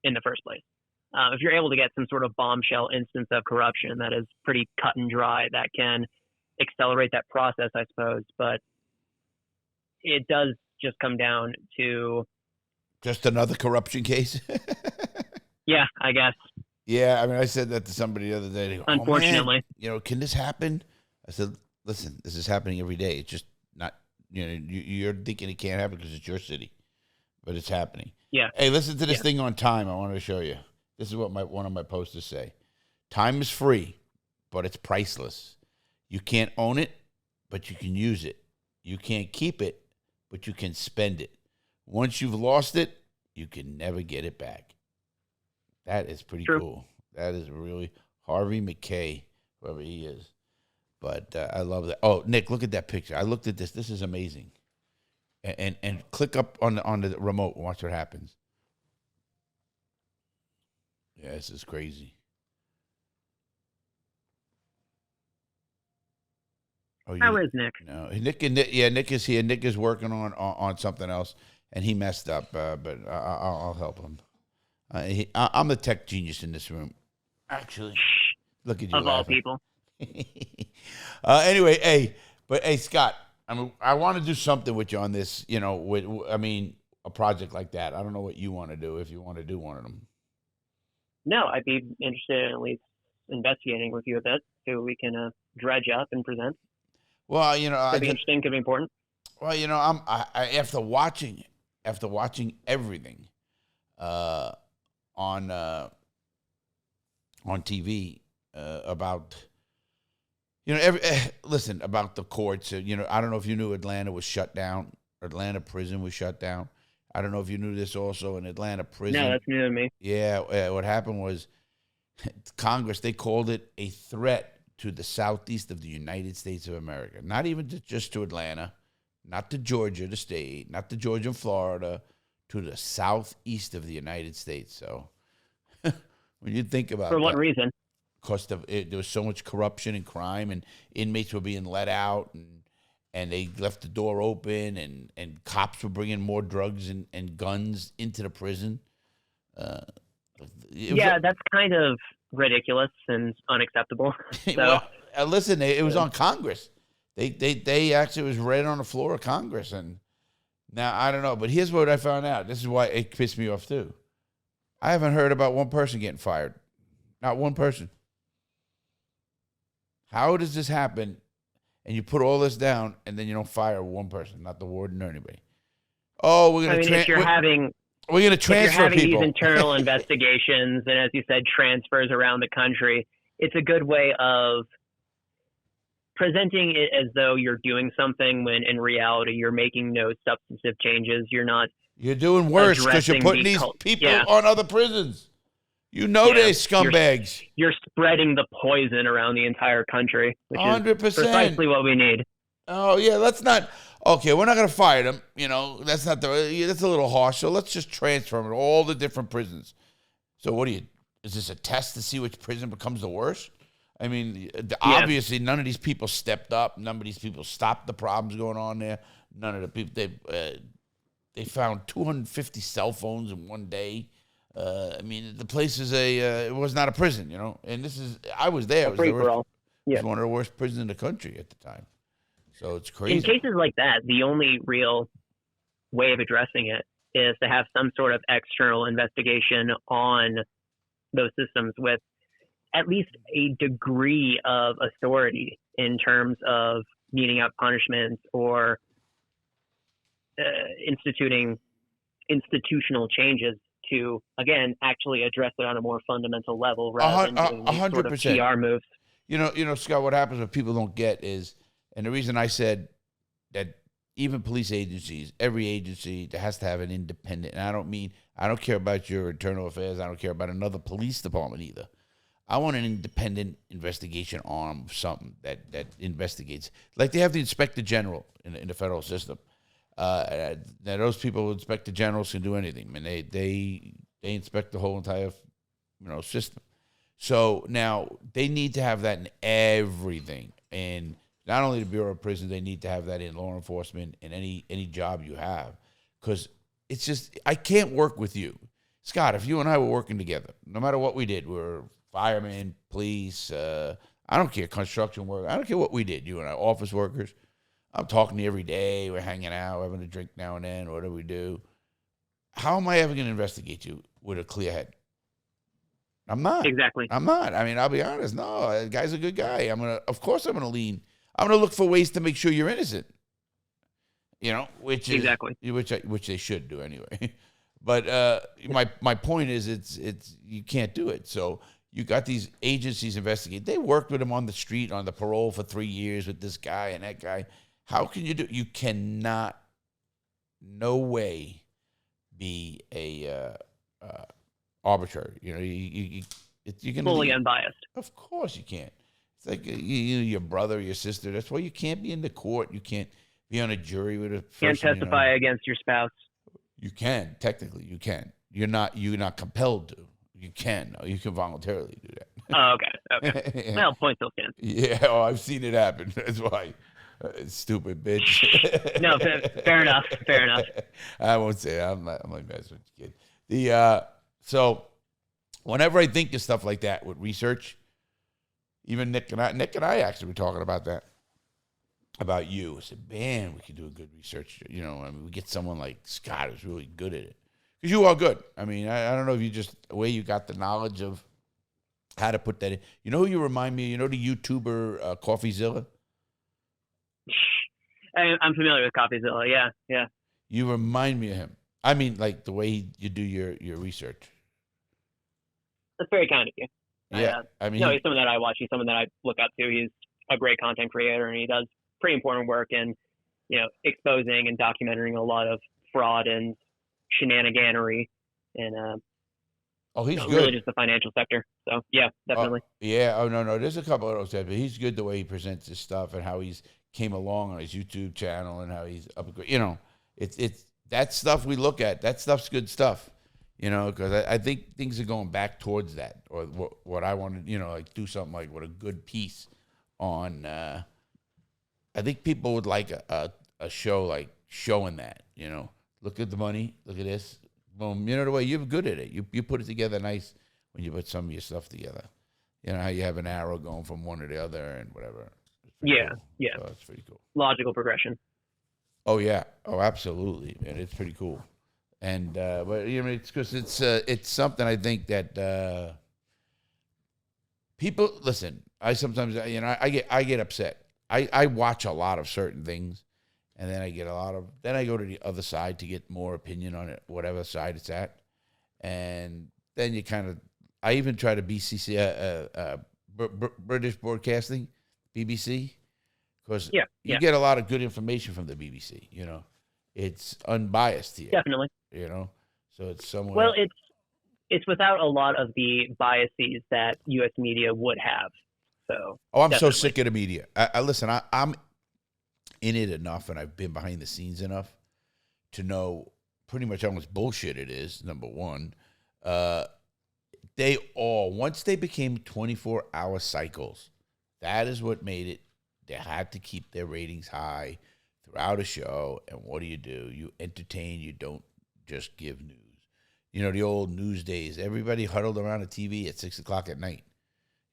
in the first place. If you're able to get some sort of bombshell instance of corruption that is pretty cut and dry, that can accelerate that process, I suppose. But it does just come down to just another corruption case. Yeah, I guess. Yeah, I mean, I said that to somebody the other day. They go, unfortunately, oh, man, can this happen? I said, listen, this is happening every day. It's just not, you're thinking it can't happen because it's your city, but it's happening. Yeah. Hey, listen to this thing on time. I want to show you. This is what one of my posters say. Time is free, but it's priceless. You can't own it, but you can use it. You can't keep it, but you can spend it. Once you've lost it, you can never get it back. That is pretty cool. That is really Harvey McKay, whoever he is. But I love that. Oh, Nick, look at that picture. I looked at this. This is amazing. And click up on the remote and watch what happens. Yeah, this is crazy. Oh, how is Nick? No, Nick is here. Nick is working on something else, and he messed up. But I'll help him. I'm the tech genius in this room. Actually, look at you. Of laughing. all people. Anyway, Scott, I want to do something with you on this. A project like that. I don't know what you want to do if you want to do one of them. No, I'd be interested in at least investigating with you a bit, so we can dredge up and present. Well, could be interesting, could be important. Well, I after watching everything on TV about about the courts. I don't know if you knew Atlanta was shut down. Atlanta prison was shut down. I don't know if you knew this also in Atlanta prison. No, that's new to me. Yeah, what happened was Congress, they called it a threat to the southeast of the United States of America. Not even just to Atlanta, not to Georgia, the state, not to Georgia and Florida, to the southeast of the United States. So when you think about for what reason? Because there was so much corruption and crime, and inmates were being let out, and they left the door open, and cops were bringing more drugs and guns into the prison. That's kind of ridiculous and unacceptable. So. Well, listen, it was on Congress. They actually was read on the floor of Congress, and Now, I don't know, but here's what I found out. This is why it pissed me off, too. I haven't heard about one person getting fired. Not one person. How does this happen? And you put all this down, and then you don't fire one person, not the warden or anybody. Oh, we're going to if you're having transfer people. These internal investigations, and as you said, transfers around the country, it's a good way of presenting it as though you're doing something when in reality you're making no substantive changes. You're doing worse because you're putting these people on other prisons. You know they're scumbags. You're spreading the poison around the entire country, which 100%. is precisely what we need. Oh, yeah, let's not... Okay, we're not going to fire them. That's not that's a little harsh. So let's just transfer them to all the different prisons. So is this a test to see which prison becomes the worst? I mean, obviously none of these people stepped up. None of these people stopped the problems going on there. None of the people, they found 250 cell phones in one day. I mean, the place is it was not a prison, and I was there. It was one of the worst prisons in the country at the time. So it's crazy. In cases like that, the only real way of addressing it is to have some sort of external investigation on those systems with at least a degree of authority in terms of meting out punishments or instituting institutional changes to, again, actually address it on a more fundamental level rather than doing these sort of PR moves. Scott, what happens what people don't get is, and the reason I said that even police agencies, every agency that has to have an independent, and I don't care about your internal affairs. I don't care about another police department either. I want an independent investigation arm of something that investigates. Like they have the inspector general in the federal system. Now those people, inspector generals, can do anything. I mean, they inspect the whole entire system. So now they need to have that in everything. And not only the Bureau of Prisons, they need to have that in law enforcement and any job you have. Because it's just, I can't work with you. Scott, if you and I were working together, no matter what we did, we're firemen, police, I don't care, construction work, I don't care what we did, you and I, office workers. I'm talking to you every day, we're hanging out, having a drink now and then, whatever we do. How am I ever going to investigate you with a clear head? I'm not. Exactly. I'm not. I mean, I'll be honest. No, the guy's a good guy. Of course I'm going to lean. I'm going to look for ways to make sure you're innocent. Which is exactly which they should do anyway. But my point is, it's you can't do it. So you got these agencies investigate. They worked with him on the street on the parole for 3 years with this guy and that guy. How can you do? You cannot, no way, be a arbitrary. You can fully unbiased. Of course you can't. It's like your brother, or your sister. That's why you can't be in the court. You can't be on a jury with a person. Can't testify against your spouse. You can, technically, you can. You're not compelled to. You can. You can voluntarily do that. Oh, okay. Yeah. Well, point still stands. Yeah, I've seen it happen. That's why. Stupid bitch. No, fair enough. Fair enough. I won't say it. I'm like messing with you, kid. So whenever I think of stuff like that with research, even Nick and I actually were talking about that. About you. I said, man, we could do a good research. We get someone like Scott who's really good at it. Because you are good. I mean, I don't know if you just, the way you got the knowledge of how to put that in. You know who you remind me? You know the YouTuber CoffeeZilla? I'm familiar with CoffeeZilla, yeah. You remind me of him. I mean, like the way you do your research. That's very kind of you. Yeah. He's someone that I watch. He's someone that I look up to. He's a great content creator, and he does pretty important work in, exposing and documenting a lot of fraud and shenaniganery and he's good. Really just the financial sector. So yeah, definitely. No. There's a couple of those types, but he's good the way he presents his stuff and how he's came along on his YouTube channel and how he's upgraded. It's that stuff we look at. That stuff's good stuff. Because I think things are going back towards that, or what I wanted. Like do something like with a good piece on. I think people would like a show like showing that. Look at the money. Look at this. Boom. The way you're good at it. You put it together nice when you put some of your stuff together. How you have an arrow going from one to the other and whatever. Yeah, cool. yeah. So that's pretty cool. Logical progression. Oh yeah. Oh, absolutely, man. It's pretty cool. And but it's because it's something I think that people listen. I sometimes I get upset. I watch a lot of certain things, and then I go to the other side to get more opinion on it, whatever side it's at, and then you kind of. I even try to BCC British Broadcasting, BBC, because you get a lot of good information from the BBC. It's unbiased here. Definitely. So it's somewhere. Well, it's without a lot of the biases that U.S. media would have. So. Oh, I'm definitely. so sick of the media. Listen. I'm in it enough, and I've been behind the scenes enough to know pretty much how much bullshit it is. Number one, once they became 24-hour cycles, that is what made it. They had to keep their ratings high throughout a show. And what do? You entertain. You don't just give news. The old news days. Everybody huddled around a TV at 6 o'clock at night.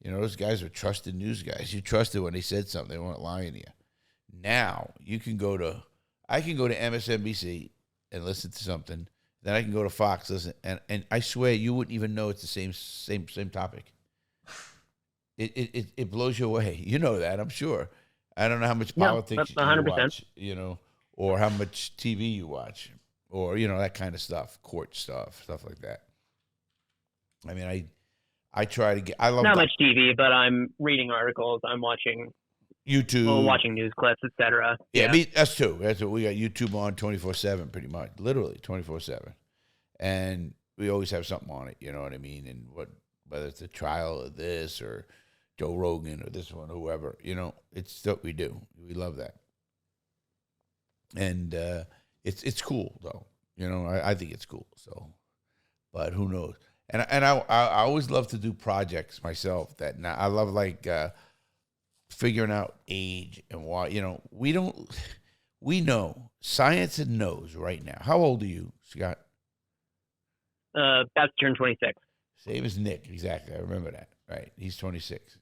Those guys were trusted news guys. You trusted when they said something. They weren't lying to you. Now I can go to MSNBC and listen to something. Then I can go to Fox, listen, and I swear you wouldn't even know it's the same topic. It blows you away. You know that, I'm sure. I don't know how much politics you 100%. watch, or how much TV you watch, or that kind of stuff, court stuff like that. I mean, I try to get. I love not much TV, but I'm reading articles. I'm watching YouTube, watching news clips, etc. Yeah, that's too. That's what we got. YouTube on 24/7, pretty much, literally 24/7, and we always have something on it. You know what I mean? And whether it's a trial of this or Joe Rogan or this one, whoever, it's what we do. We love that, and it's cool though. I think it's cool. So, but who knows? And I always love to do projects myself. I love figuring out age and why. We know science knows right now. How old are you, Scott? About to turn 26. Same as Nick, exactly. I remember that. Right, he's 26.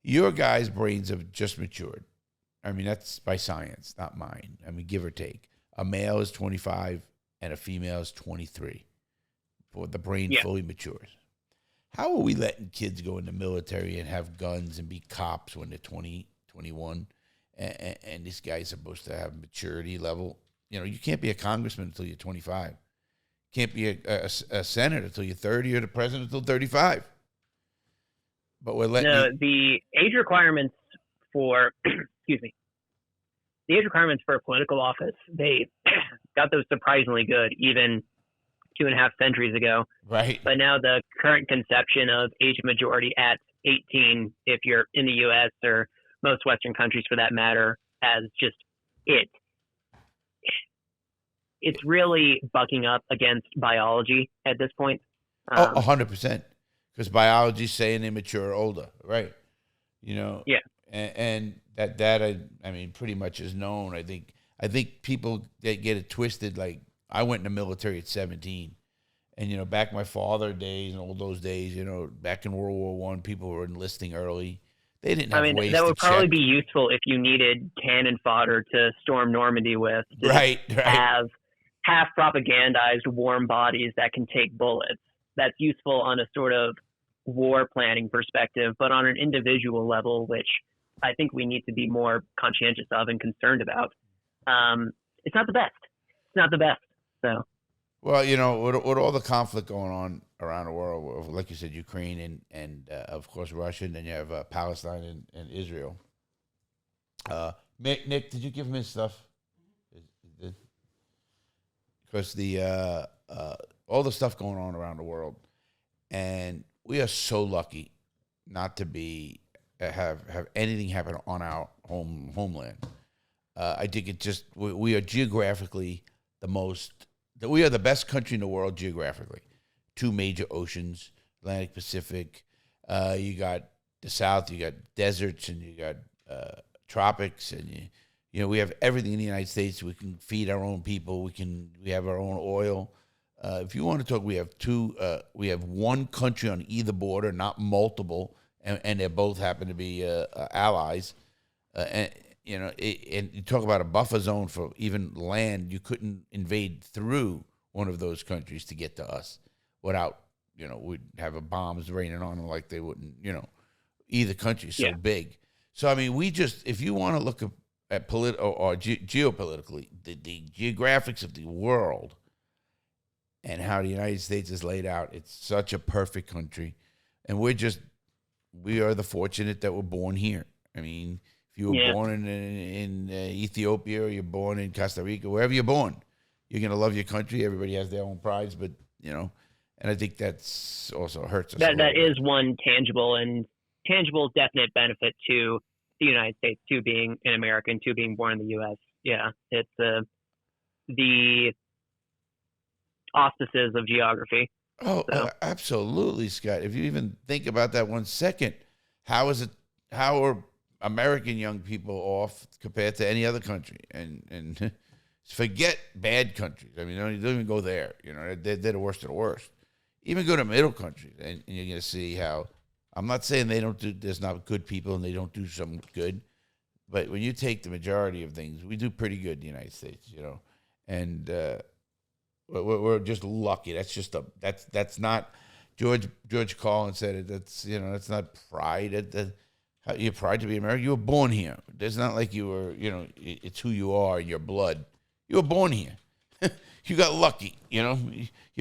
Your guys' brains have just matured. I mean, that's by science, not mine. I mean, give or take. A male is 25 and a female is 23. Before the brain fully matures. How are we letting kids go in the military and have guns and be cops when they're 20, 21? And this guy's supposed to have maturity level. You can't be a congressman until you're 25. Can't be a senator until you're 30 or the president until 35. But we're letting the age requirements for excuse me. The age requirements for a political office, they got those surprisingly good even 2.5 centuries ago. Right. But now the current conception of age majority at 18, if you're in the U.S. or most Western countries for that matter, as just it. It's really bucking up against biology at this point. 100%. Because biology's saying they mature older, right? Yeah. And that I mean, pretty much is known. I think people get it twisted. Like, I went in the military at 17. And, back my father days and all those days, back in World War I, people were enlisting early. They didn't have ways that would to probably check. be useful if you needed cannon fodder to storm Normandy with. Right. Have half propagandized warm bodies that can take bullets. That's useful on a sort of war planning perspective, but on an individual level, which I think we need to be more conscientious of and concerned about. It's not the best. It's not the best. So. Well, with all the conflict going on around the world, like you said, Ukraine and of course Russia, and then you have Palestine and Israel. Nick, did you give him his stuff? Because all the stuff going on around the world, and we are so lucky not to be have anything happen on our homeland. I think we are geographically we are the best country in the world geographically. 2 major oceans, Atlantic, Pacific. You got the South, you got deserts, and you got tropics, and we have everything in the United States. We can feed our own people. We have our own oil. If you want to talk, we have one country on either border, not multiple, and they both happen to be allies. and you talk about a buffer zone for even land, you couldn't invade through one of those countries to get to us without, we'd have bombs raining on them like they wouldn't, either country's so big. So, I mean, if you want to look at geopolitically, the geographics of the world and how the United States is laid out, it's such a perfect country. And we are the fortunate that we're born here. I mean, if you were born in Ethiopia or you're born in Costa Rica, wherever you're born, you're going to love your country. Everybody has their own prides, but, and I think that's also hurts us. That is one tangible, definite benefit to the United States, to being an American, to being born in the U.S. Yeah, it's the auspices of geography. Oh, absolutely, Scott. If you even think about that 1 second, how are American young people off compared to any other country? And forget bad countries. I mean, don't even go there. They're the worst of the worst. Even go to middle countries, and you're going to see how. I'm not saying there's not good people and they don't do some good, but when you take the majority of things, we do pretty good in the United States, and we're just lucky. That's just that's not George Carlin said it. That's not pride. You're proud to be American. You were born here. It's not like you were, it's who you are, your blood. You were born here. You got lucky, Your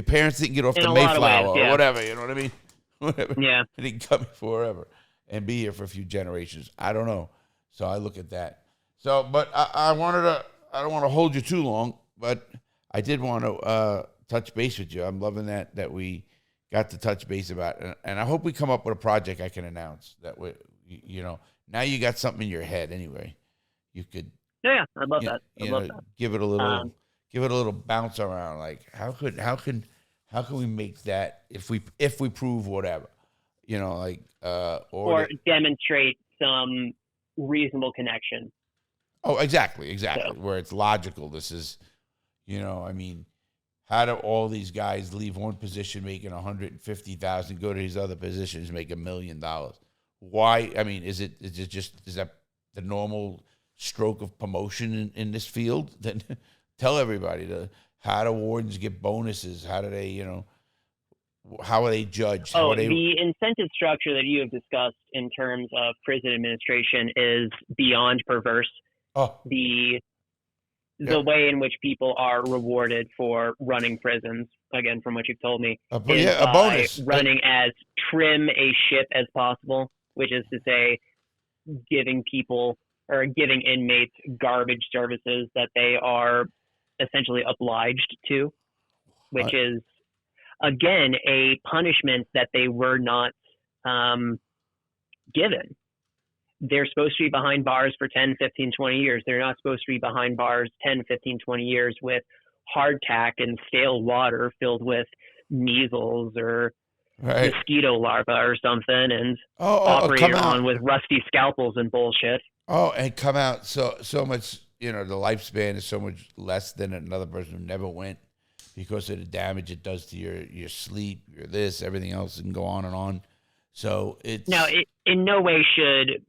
parents didn't get off the Mayflower or whatever, you know what I mean? Whatever. Yeah. They didn't come forever and be here for a few generations. I don't know. So I look at that. So, but I don't want to hold you too long, but I did want to touch base with you. I'm loving that we got to touch base about it. And I hope we come up with a project I can announce that now you got something in your head anyway. You could. Yeah, I'd love that. I'd love that. Give it a little bounce around. Like how can we make that if we prove whatever, or demonstrate some reasonable connection. Oh, exactly. So. Where it's logical. This is, I mean, how do all these guys leave one position making $150,000, go to these other positions, make $1 million? Why? I mean, is that the normal stroke of promotion in this field? Then tell everybody how do wardens get bonuses? How do they, how are they judged? The incentive structure that you have discussed in terms of prison administration is beyond perverse. Oh. The way in which people are rewarded for running prisons, again, from what you've told me, a bonus. Running as trim a ship as possible, which is to say giving inmates garbage services that they are essentially obliged to, which is, again, a punishment that they were not given. They're supposed to be behind bars for 10, 15, 20 years. They're not supposed to be behind bars 10, 15, 20 years with hardtack and stale water filled with measles or mosquito larvae or something and operated on with rusty scalpels and bullshit. Oh, and come out so much, the lifespan is so much less than another person who never went because of the damage it does to your sleep, your this, everything else, and go on and on. So it's... Now, in no way should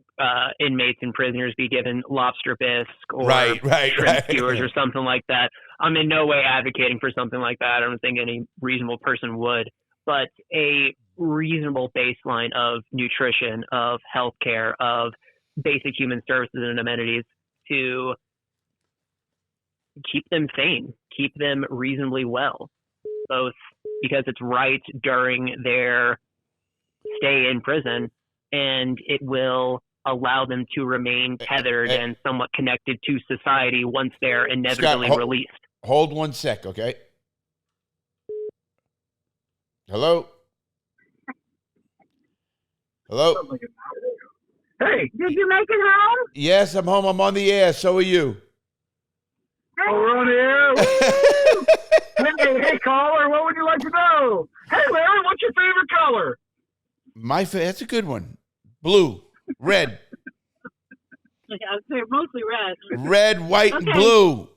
inmates and prisoners be given lobster bisque or shrimp skewers or something like that. I'm in no way advocating for something like that. I don't think any reasonable person would. But a reasonable baseline of nutrition, of healthcare, of basic human services and amenities to keep them sane, keep them reasonably well, both because it's right during their stay in prison and it will allow them to remain tethered and somewhat connected to society once they're inevitably released. Hold 1 sec, okay? Hello? Hello? Hey, did you make it home? Yes, I'm home. I'm on the air. So are you. Oh, we're on the air. Hey, caller, what would you like to know? Hey, Larry, what's your favorite color? That's a good one. Blue, red. Okay, I would say mostly red. Red, white, and blue.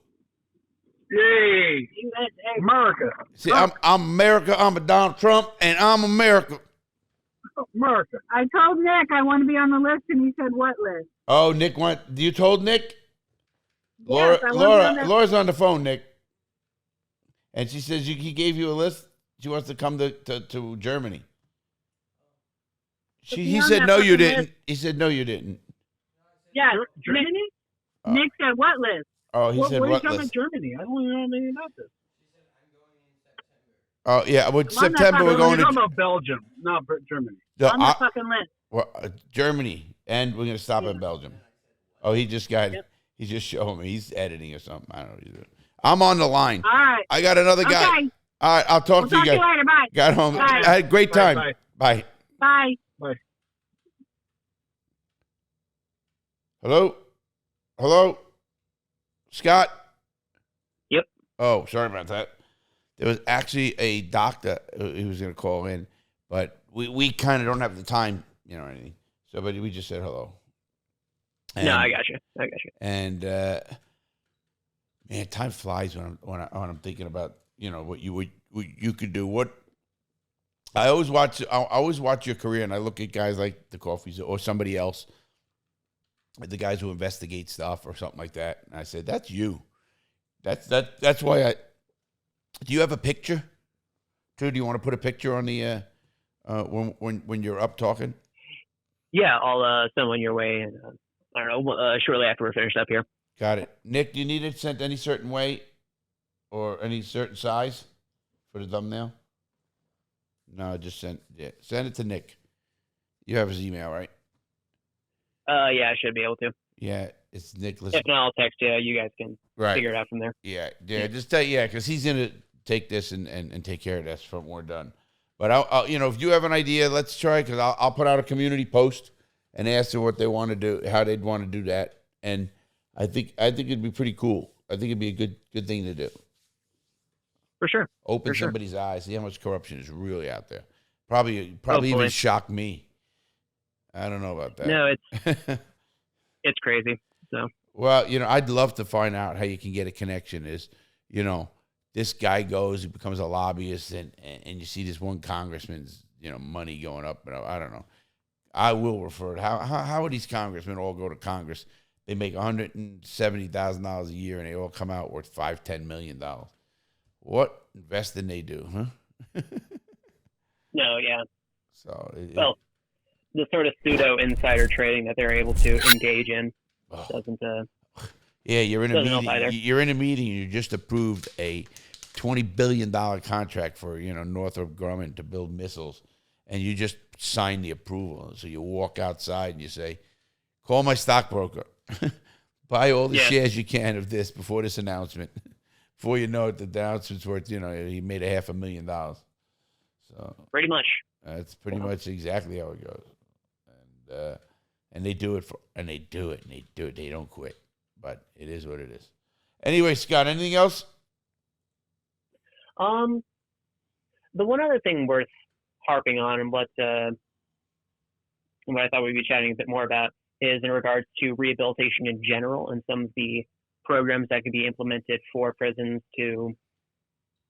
Yay. America. See, I'm America. I'm a Donald Trump, and I'm America. Mark. I told Nick I want to be on the list, and he said, "What list?" Oh, Nick you told Nick? Yes, I want to be on that. Laura's on the phone, Nick. And she says he gave you a list. She wants to come to Germany. He said no, you didn't. He said no, you didn't. Yeah, Germany? Nick said, "What list?" Oh, he said what what are you talking list? about Germany? I don't even know anything about this. Oh yeah, with I'm not September we're talking- going You're to talking about Belgium, not Germany. On the fucking list. Germany, and we're going to stop in Belgium. Oh, he just he's showing me. He's editing or something. I don't know what he's doing. I'm on the line. All right. I got another guy. Okay. All right, I'll talk to you guys. Later. Bye. Got home. Bye. I had a great time. Bye. Bye. Bye. Hello? Scott? Yep. Oh, sorry about that. There was actually a doctor who was going to call in, but we kind of don't have the time, or anything. So, but we just said hello. And, No, I got you. And man, time flies when I'm thinking about what you could do. What I always watch your career, and I look at guys like the Coffees or somebody else, the guys who investigate stuff or something like that. And I said, that's you. That's why do you have a picture? Too? Do you want to put a picture on the when you're up talking? Yeah, I'll send one your way, and I don't know, shortly after we're finished up here. Got it. Nick, do you need it sent any certain way or any certain size for the thumbnail? No, just send it to Nick. You have his email, right? Yeah, I should be able to. Yeah, it's Nick. If not, I'll text you. You guys can figure it out from there. Yeah. Just because he's gonna take this and take care of this from we're done. But I'll if you have an idea, let's try, because I'll put out a community post and ask them what they want to do, how they'd want to do that, and I think it'd be pretty cool. I think it'd be a good thing to do. For sure. Open somebody's eyes, see how much corruption is really out there. Probably even shock me. I don't know about that. No, it's crazy. So. Well, I'd love to find out how you can get a connection. This guy goes, he becomes a lobbyist, and you see this one congressman's, money going up. I don't know. I will refer it. How would these congressmen all go to Congress? They make $170,000 a year, and they all come out worth $5-10 million. What investing they do, huh? No, yeah. So the sort of pseudo insider trading that they're able to engage in doesn't. Yeah, you're in a doesn't help meeting. either. You're in a meeting. You just approved a $20 billion contract for Northrop Grumman to build missiles, and you just signed the approval. So you walk outside and you say, "Call my stockbroker, buy all the shares you can of this before this announcement." Before you know it, the announcement's worth he made $500,000. So pretty much. That's pretty much exactly how it goes. And they do it they do it. They don't quit. But it is what it is. Anyway, Scott, anything else? The one other thing worth harping on, and what I thought we'd be chatting a bit more about, is in regards to rehabilitation in general and some of the programs that could be implemented for prisons to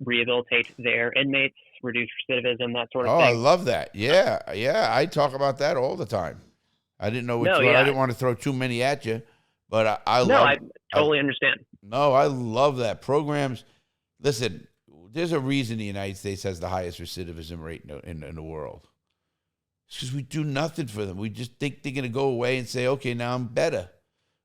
rehabilitate their inmates, reduce recidivism, that sort of thing. Oh, I love that. Yeah. I talk about that all the time. I didn't know which one. I didn't want to throw too many at you, but I totally understand. No, I love that. Programs, listen, there's a reason the United States has the highest recidivism rate in the world. It's because we do nothing for them. We just think they're going to go away and say, okay, now I'm better,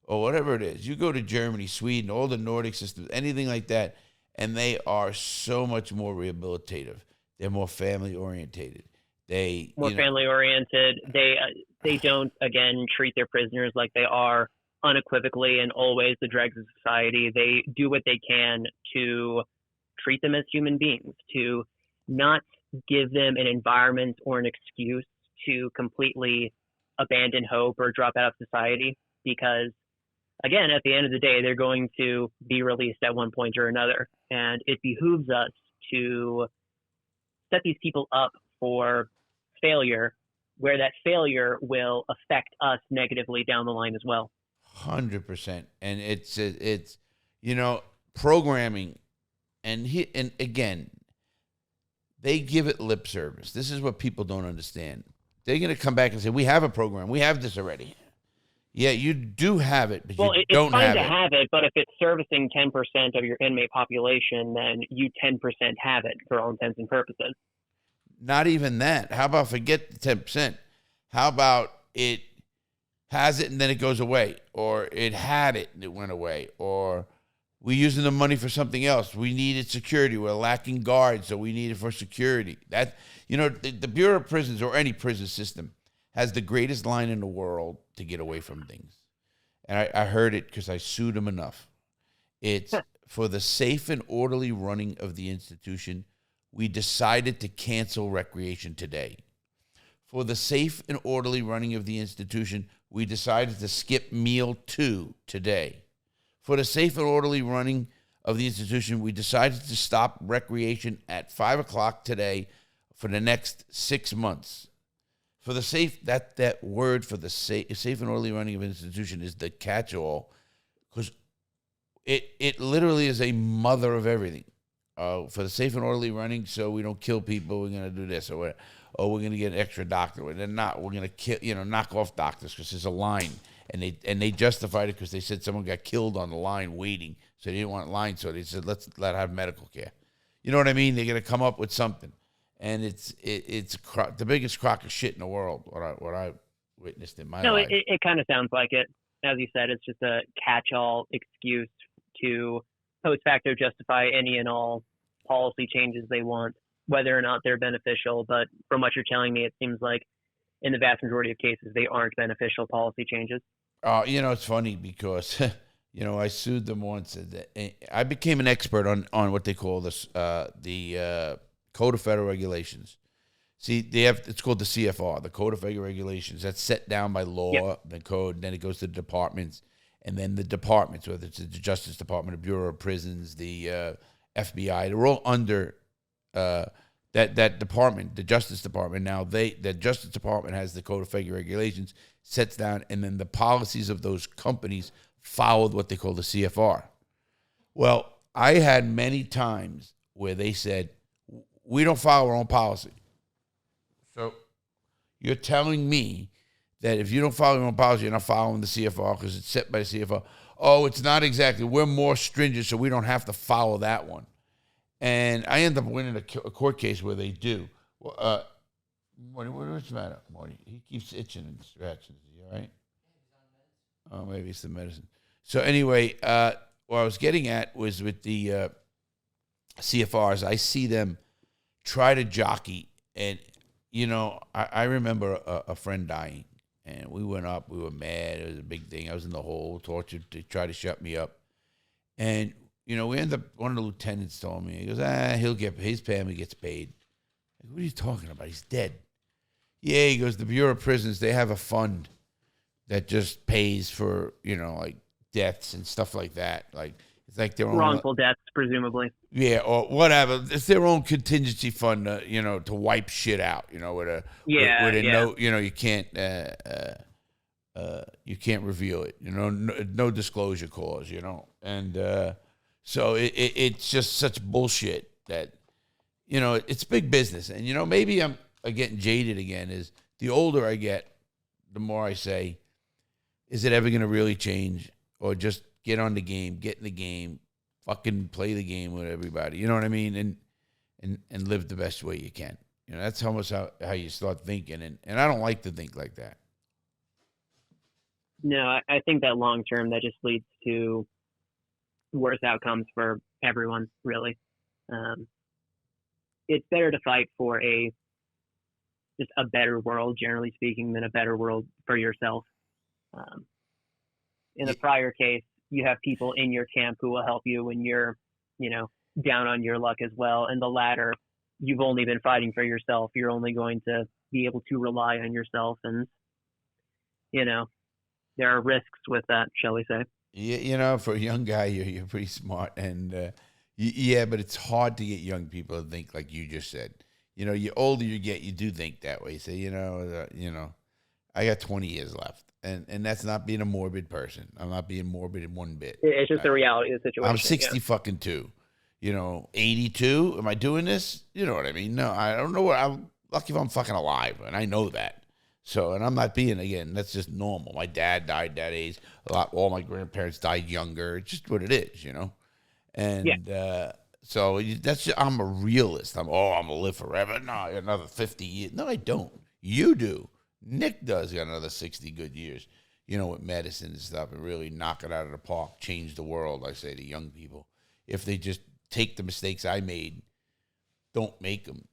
or whatever it is. You go to Germany, Sweden, all the Nordic systems, anything like that, and they are so much more rehabilitative. They're more family orientated. Family oriented. They don't, again, treat their prisoners like they are unequivocally and always the dregs of society. They do what they can to treat them as human beings, to not give them an environment or an excuse to completely abandon hope or drop out of society, because again, at the end of the day, they're going to be released at one point or another. And it behooves us to set these people up for failure, where that failure will affect us negatively down the line as well. 100%. And it's programming, and again, they give it lip service. This is what people don't understand. they're going to come back and say, we have a program. We have this already. Yeah, you do have it, but you don't have it. It's fine to have it, but if it's servicing 10% of your inmate population, then you 10% have it for all intents and purposes. Not even that. How about forget the 10%? How about it has it and then it goes away? Or it had it and it went away? Or we're using the money for something else. We needed security. We're lacking guards, so we need it for security. That, the Bureau of Prisons or any prison system has the greatest line in the world to get away from things. And I heard it because I sued them enough. It's for the safe and orderly running of the institution, we decided to cancel recreation today. For the safe and orderly running of the institution, we decided to skip meal 2 today. For the safe and orderly running of the institution, we decided to stop recreation at 5 o'clock today for the next 6 months. For the safe, that word for the safe and orderly running of an institution is the catch-all, because it literally is a mother of everything. For the safe and orderly running, so we don't kill people, we're going to do this, or we're going to get an extra doctor. We're going to kill, knock off doctors because there's a line, and they justified it because they said someone got killed on the line waiting, so they didn't want line, so they said let's have medical care. You know what I mean? They're going to come up with something. And it's the biggest crock of shit in the world, what I witnessed in my life. No, it kind of sounds like it. As you said, it's just a catch-all excuse to post facto justify any and all policy changes they want, whether or not they're beneficial. But from what you're telling me, it seems like in the vast majority of cases, they aren't beneficial policy changes. It's funny because, I sued them once. I became an expert on what they call this, the Code of Federal Regulations. See, it's called the CFR, the Code of Federal Regulations. That's set down by law, the code, and then it goes to the departments, and then the departments, whether it's the Justice Department, the Bureau of Prisons, the FBI, they're all under that department, the Justice Department. Now, the Justice Department has the Code of Federal Regulations, sets down, and then the policies of those companies followed what they call the CFR. Well, I had many times where they said, we don't follow our own policy. So you're telling me that if you don't follow your own policy, you're not following the CFR because it's set by the CFR. Oh, it's not exactly. We're more stringent, so we don't have to follow that one. And I end up winning a court case where they do. Morty, what's the matter, Morty? He keeps itching and scratching. Is he all right? Oh, maybe it's the medicine. So anyway, what I was getting at was with the CFRs, I see them try to jockey. And, I remember a friend dying. And we went up. We were mad. It was a big thing. I was in the hole, tortured to try to shut me up. And, we ended up, one of the lieutenants told me, he goes, he'll get, his family gets paid. Like, what are you talking about? He's dead. Yeah, he goes, the Bureau of Prisons, they have a fund that just pays for, like deaths and stuff like that. Like, it's like their own wrongful deaths, presumably. Yeah, or whatever. It's their own contingency fund, to wipe shit out. With a note. You can't reveal it. No disclosure clause. And so it's just such bullshit that it's big business. And maybe I'm getting jaded again. Is the older I get, the more I say, is it ever going to really change, or just get on the game, get in the game, fucking play the game with everybody. You know what I mean? And live the best way you can. That's almost how you start thinking. And I don't like to think like that. No, I think that long term, that just leads to worse outcomes for everyone, really. It's better to fight for just a better world, generally speaking, than a better world for yourself. In the prior case, you have people in your camp who will help you when you're, down on your luck as well. And the latter, you've only been fighting for yourself. You're only going to be able to rely on yourself. And, there are risks with that, shall we say. Yeah, for a young guy, you're pretty smart. And, but it's hard to get young people to think like you just said. The older you get, you do think that way. So, I got 20 years left. And that's not being a morbid person. I'm not being morbid in one bit. It's just the reality of the situation. I'm 60 fucking 2. 82. Am I doing this? You know what I mean? No, I don't know what. I'm lucky if I'm fucking alive, and I know that. So, and I'm not being, again, that's just normal. My dad died that age. All my grandparents died younger. It's just what it is, you know? And I'm a realist. I'm gonna live forever. No, another 50 years. No, I don't. You do. Nick does got another 60 good years, you know, with medicine and stuff, and really knock it out of the park, change the world, I say to young people. If they just take the mistakes I made, don't make them,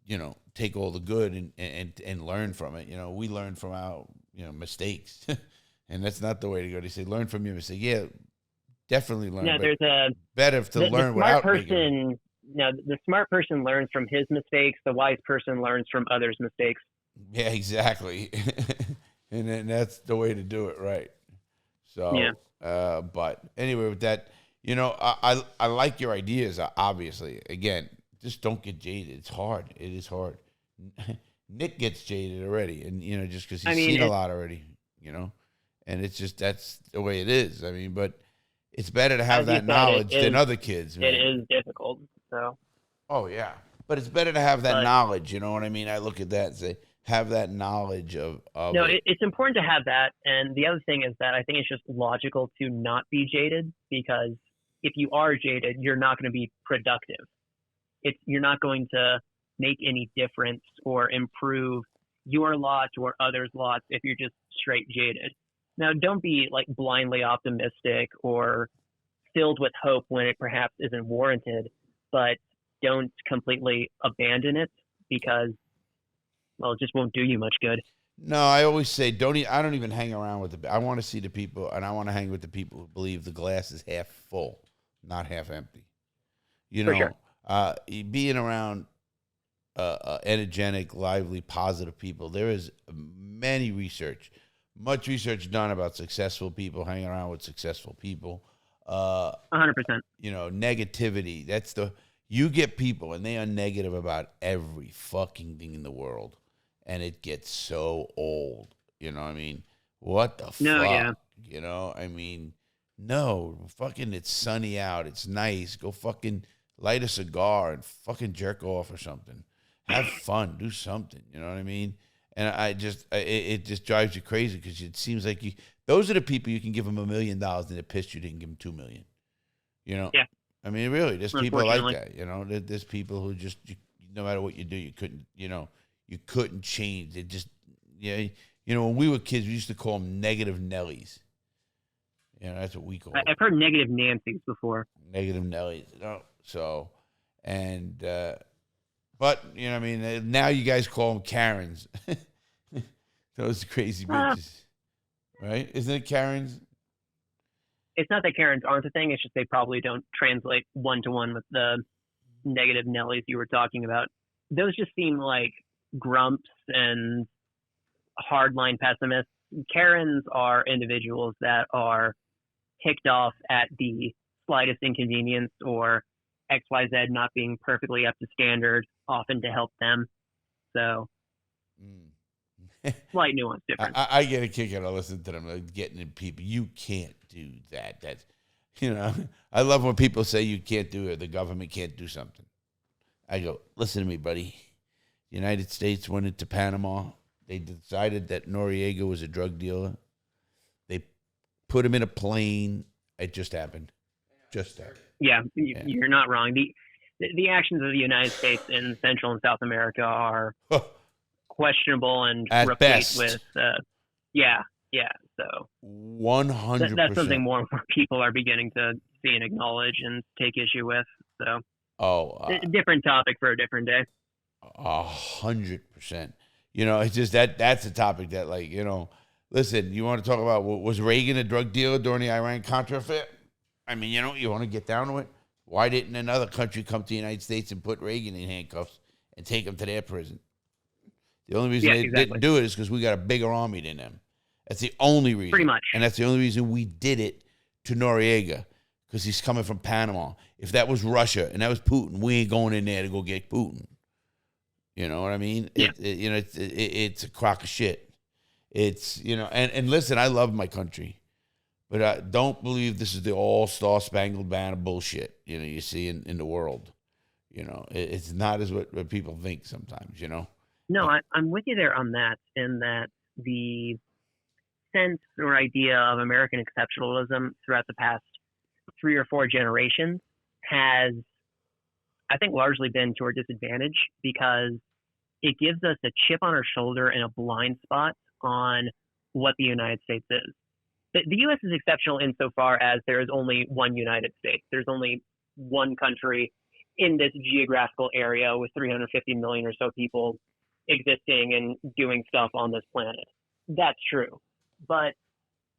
you know, take all the good and learn from it. You know, we learn from our, you know, mistakes. And that's not the way to go. They say, learn from your mistake. Yeah, definitely learn. No, there's a better to learn without making. No, the smart person learns from his mistakes. The wise person learns from others' mistakes. Yeah, exactly. And then that's the way to do it, right? So, yeah. But anyway, with that, you know, I like your ideas, obviously. Again, just don't get jaded. It's hard. It is hard. Nick gets jaded already, and, you know, just because he's seen a lot already, you know? And it's just, that's the way it is. I mean, but it's better to have that knowledge than other kids. Man. It is difficult, so. Oh, yeah. But it's better to have that knowledge, you know what I mean? I look at that and say, have that knowledge of no, it's important to have that. And the other thing is that I think it's just logical to not be jaded, because if you are jaded, you're not going to be productive. You're not going to make any difference or improve your lot or others' lots if you're just straight jaded. Now, don't be like blindly optimistic or filled with hope when it perhaps isn't warranted, but don't completely abandon it, because, well, it just won't do you much good. No, I always say, I don't even hang around with I want to see the people, and I want to hang with the people who believe the glass is half full, not half empty. You know, sure. Being around energetic, lively, positive people, there is much research done about successful people, hanging around with successful people. 100%. You know, negativity, you get people, and they are negative about every fucking thing in the world. And it gets so old, you know what I mean? What the fuck? Yeah. You know, I mean, no, fucking it's sunny out. It's nice. Go fucking light a cigar and fucking jerk off or something. Have fun. Do something, you know what I mean? And it just drives you crazy, because it seems like those are the people you can give them $1 million and they're pissed you didn't give them $2 million. You know? Yeah. I mean, really, there's people like that, you know? There's people who just, no matter what you do, you couldn't, you know, you couldn't change. It just, you know, when we were kids, we used to call them negative Nellies. You know, that's what we call them. I've heard negative Nancy's before. Negative Nellies, you know? So, and, but, you know what I mean? Now you guys call them Karens. Those crazy bitches. Right? Isn't it Karens? It's not that Karens aren't a thing. It's just they probably don't translate one-to-one with the negative Nellies you were talking about. Those just seem like grumps and hardline pessimists. Karens are individuals that are ticked off at the slightest inconvenience or XYZ not being perfectly up to standard, often to help them. So, slight nuance difference. I get a kick out of listening to them, like getting in people. You can't do that. That's, you know, I love when people say you can't do it, the government can't do something. I go, listen to me, buddy. The United States went into Panama. They decided that Noriega was a drug dealer. They put him in a plane. It just happened. Yeah, you're not wrong. The actions of the United States in Central and South America are questionable and replete best. With, so 100%. That's something more people are beginning to see and acknowledge and take issue with. So, different topic for a different day. 100%. You know, it's just that's a topic that, like, you know, listen, you want to talk about, was Reagan a drug dealer during the Iran-Contra affair? I mean, you know, you want to get down to it? Why didn't another country come to the United States and put Reagan in handcuffs and take him to their prison? The only reason they didn't do it is because we got a bigger army than them. That's the only reason. Pretty much. And that's the only reason we did it to Noriega, because he's coming from Panama. If that was Russia and that was Putin, we ain't going in there to go get Putin. You know what I mean? Yeah. It's a crock of shit. It's, you know, and listen, I love my country, but I don't believe this is the all-star spangled banner bullshit, you know, you see in the world. You know, it's not as what people think sometimes, you know. No, I'm with you there on that, in that the sense or idea of American exceptionalism throughout the past 3 or 4 generations has, I think, largely been to our disadvantage, because it gives us a chip on our shoulder and a blind spot on what the United States is. The U.S. is exceptional insofar as there is only one United States. There's only one country in this geographical area with 350 million or so people existing and doing stuff on this planet. That's true. But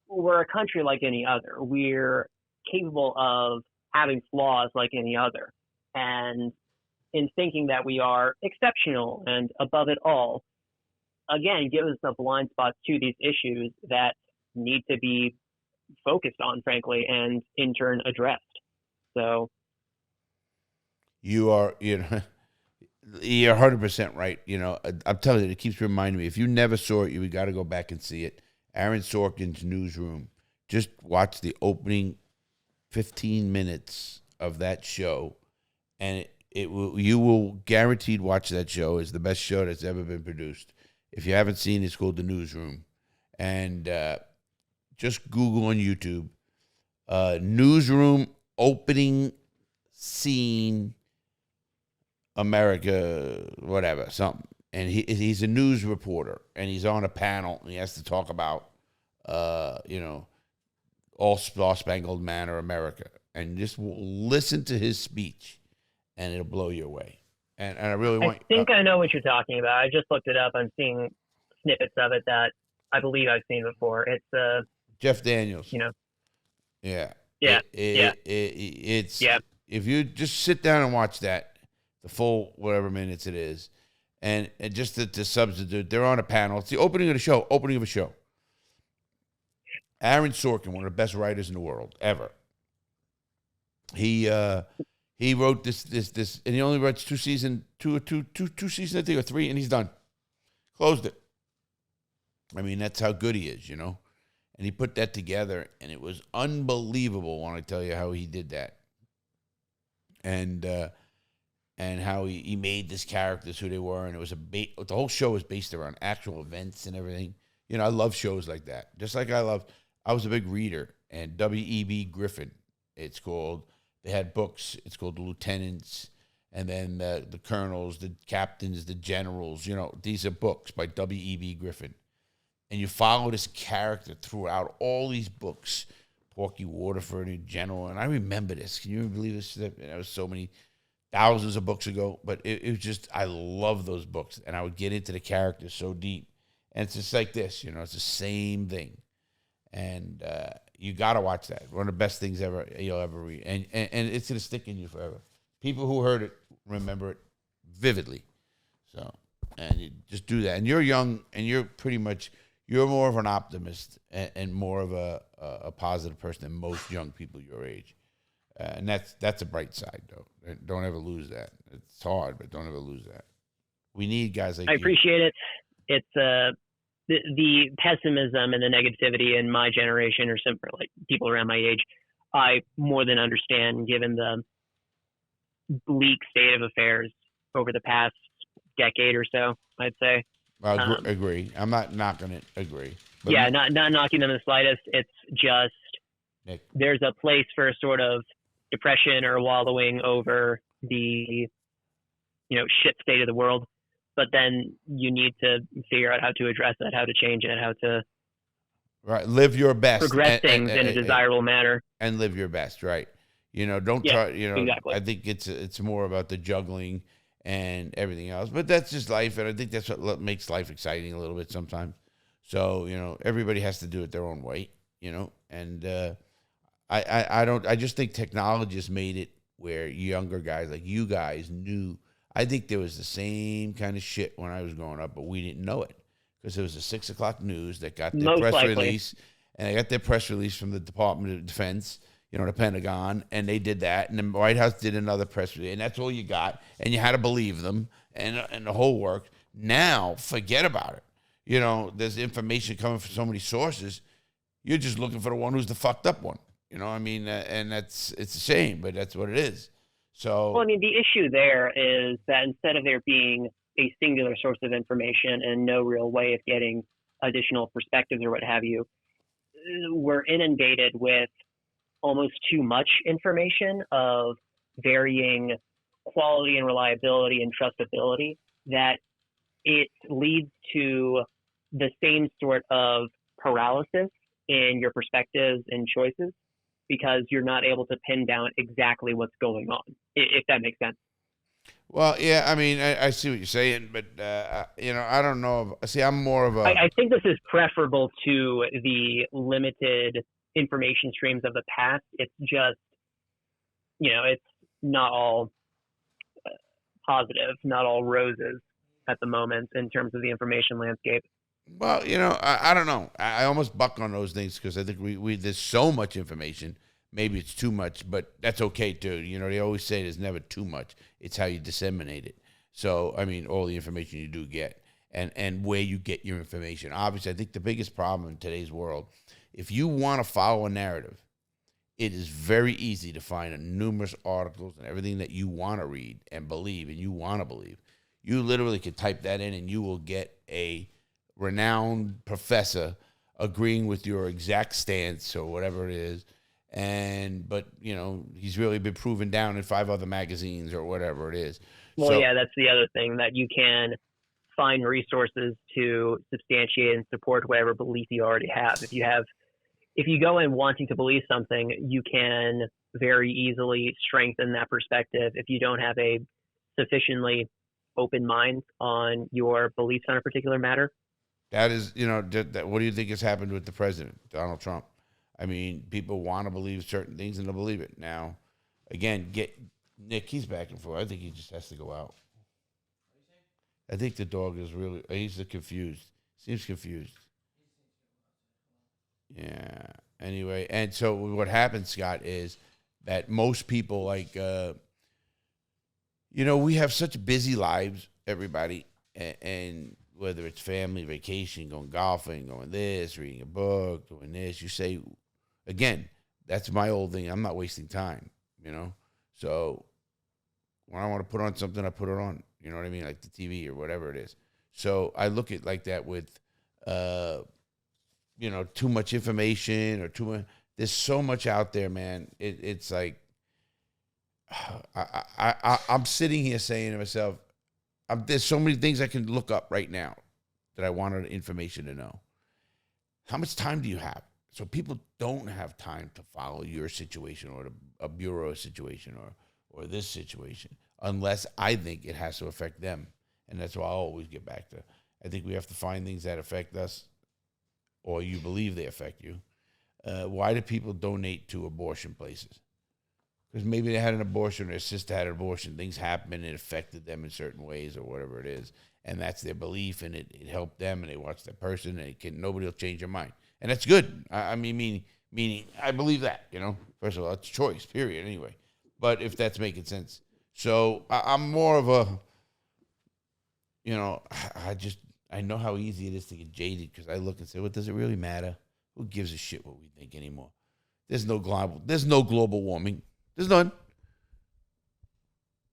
we're a country like any other. We're capable of having flaws like any other. And in thinking that we are exceptional and above it all, again, gives us a blind spot to these issues that need to be focused on, frankly, and in turn addressed. So you're 100% right. I'm telling you, it keeps reminding me. If you never saw it, you got to go back and see it. Aaron Sorkin's Newsroom. Just watch the opening 15 minutes of that show, and you will guaranteed watch that show. It's the best show that's ever been produced. If you haven't seen it, it's called The Newsroom. And just Google on YouTube, Newsroom opening scene, America, whatever, something. And he's a news reporter, and he's on a panel, and he has to talk about, all Star-Spangled Man or America. And just listen to his speech, and it'll blow you away. And I really want... I think I know what you're talking about. I just looked it up. I'm seeing snippets of it that I believe I've seen before. It's Jeff Daniels. Yeah. It's if you just sit down and watch that, the full whatever minutes it is, and just to substitute, they're on a panel. It's the opening of a show. Aaron Sorkin, one of the best writers in the world ever. He wrote this, and he only writes two seasons, I think, or 3, and he's done. Closed it. I mean, that's how good he is, And he put that together, and it was unbelievable when I tell you how he did that. And how he made these characters who they were, and it was the whole show was based around actual events and everything. I love shows like that. Just like I was a big reader, and W.E.B. Griffin, it's called. They had books. It's called The Lieutenants, and then the colonels, the captains, the generals. These are books by W.E.B. Griffin. And you follow this character throughout all these books, Porky Waterford in general. And I remember this. Can you believe this? There was so many thousands of books ago, but it was just, I love those books. And I would get into the characters so deep. And it's just like this, it's the same thing. And you got to watch that. One of the best things you'll ever read. And it's going to stick in you forever. People who heard it remember it vividly. So, and you just do that. And you're young, and you're more of an optimist and more of a positive person than most young people your age. And that's a bright side, though. Don't ever lose that. It's hard, but don't ever lose that. We need guys like you. I appreciate it. It's the pessimism and the negativity in my generation, or simply like people around my age, I more than understand, given the bleak state of affairs over the past decade or so, I'd say. I agree. I'm not knocking it. Agree. But not knocking them in the slightest. It's just Nick. There's a place for sort of depression or wallowing over the shit state of the world, but then you need to figure out how to address that, how to change it, how to live your best, progress things in a desirable manner, and live your best. Right. Don't try. Exactly. I think it's more about the juggling and everything else, but that's just life, and I think that's what makes life exciting a little bit sometimes. So everybody has to do it their own way. And I just think technology has made it where younger guys like you guys knew. I think there was the same kind of shit when I was growing up, but we didn't know it because it was the 6 o'clock news that got their press release, and they got their press release from the Department of Defense, the Pentagon, and they did that, and the White House did another press release, and that's all you got, and you had to believe them, and the whole work. Now, forget about it. There's information coming from so many sources. You're just looking for the one who's the fucked up one. And it's a shame, but that's what it is. So, well, the issue there is that instead of there being a singular source of information and no real way of getting additional perspectives or what have you, we're inundated with almost too much information of varying quality and reliability and trustability that it leads to the same sort of paralysis in your perspectives and choices because you're not able to pin down exactly what's going on, if that makes sense. Well, yeah, I mean, I see what you're saying, but, I don't know. See, I'm more of a... I think this is preferable to the limited information streams of the past. It's just, it's not all positive, not all roses at the moment in terms of the information landscape. Well, I don't know. I almost buck on those things because I think we there's so much information. Maybe it's too much, but that's okay too. They always say there's never too much. It's how you disseminate it. So, I mean, all the information you do get and where you get your information. Obviously, I think the biggest problem in today's world, if you want to follow a narrative, it is very easy to find numerous articles and everything that you want to read and believe and you want to believe. You literally could type that in and you will get a renowned professor agreeing with your exact stance or whatever it is. But he's really been proven down in 5 other magazines or whatever it is. Well, yeah, that's the other thing, that you can find resources to substantiate and support whatever belief you already have. If you go in wanting to believe something, you can very easily strengthen that perspective if you don't have a sufficiently open mind on your beliefs on a particular matter. That is, what do you think has happened with the president, Donald Trump? I mean, people want to believe certain things and they'll believe it. Now, again, Nick, he's back and forth. I think he just has to go out. I think the dog is he's confused. Seems confused. Yeah. Anyway, and so what happens, Scott, is that most people we have such busy lives, everybody, and whether it's family, vacation, going golfing, going this, reading a book, doing this, you say, again, that's my old thing. I'm not wasting time, So when I want to put on something, I put it on. You know what I mean? Like the TV or whatever it is. So I look at like that with, too much information or too much. There's so much out there, man. It's like I'm sitting here saying to myself, there's so many things I can look up right now that I wanted information to know. How much time do you have? So people don't have time to follow your situation or a bureau situation or this situation unless I think it has to affect them. And that's why I always get back to, I think we have to find things that affect us or you believe they affect you. Why do people donate to abortion places? Because maybe they had an abortion or their sister had an abortion. Things happened and it affected them in certain ways or whatever it is. And that's their belief and it helped them and they watch that person and nobody will change their mind. And that's good. Meaning I believe that, First of all, it's choice, period, anyway. But if that's making sense. So I'm more of a, I know how easy it is to get jaded because I look and say, well, does it really matter? Who gives a shit what we think anymore? There's no global warming. There's none.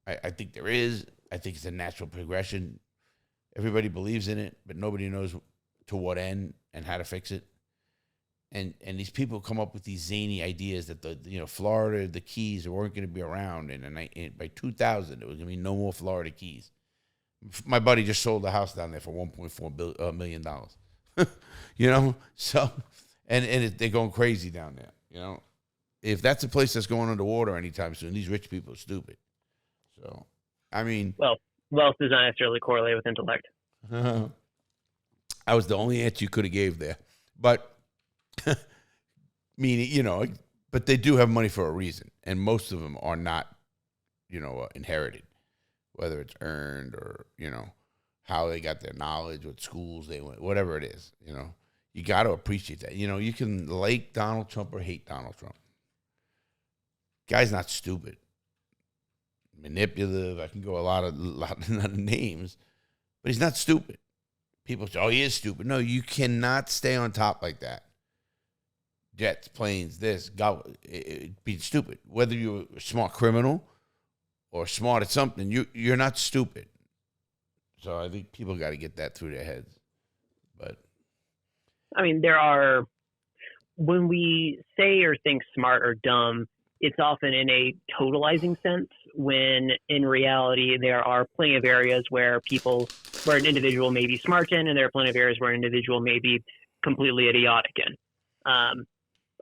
I think there is. I think it's a natural progression. Everybody believes in it, but nobody knows to what end and how to fix it. And these people come up with these zany ideas that Florida, the Keys weren't going to be around, and by 2000 there was going to be no more Florida Keys. My buddy just sold a house down there for $1.4 million. So they're going crazy down there. If that's a place that's going underwater anytime soon, these rich people are stupid. So, I mean, well, wealth does not necessarily correlate with intellect. I was the only answer you could have gave there, but. Meaning, but they do have money for a reason, and most of them are not, inherited, whether it's earned or, how they got their knowledge, what schools they went, whatever it is, you got to appreciate that. You can like Donald Trump or hate Donald Trump. Guy's not stupid, manipulative. I can go a lot of names, but he's not stupid. People say, oh, he is stupid. No, you cannot stay on top like that. Jets, planes, being stupid. Whether you're a smart criminal or smart at something, you're not stupid. So I think people got to get that through their heads. But I mean, when we say or think smart or dumb, it's often in a totalizing sense, when in reality there are plenty of areas where an individual may be smart in, and there are plenty of areas where an individual may be completely idiotic in.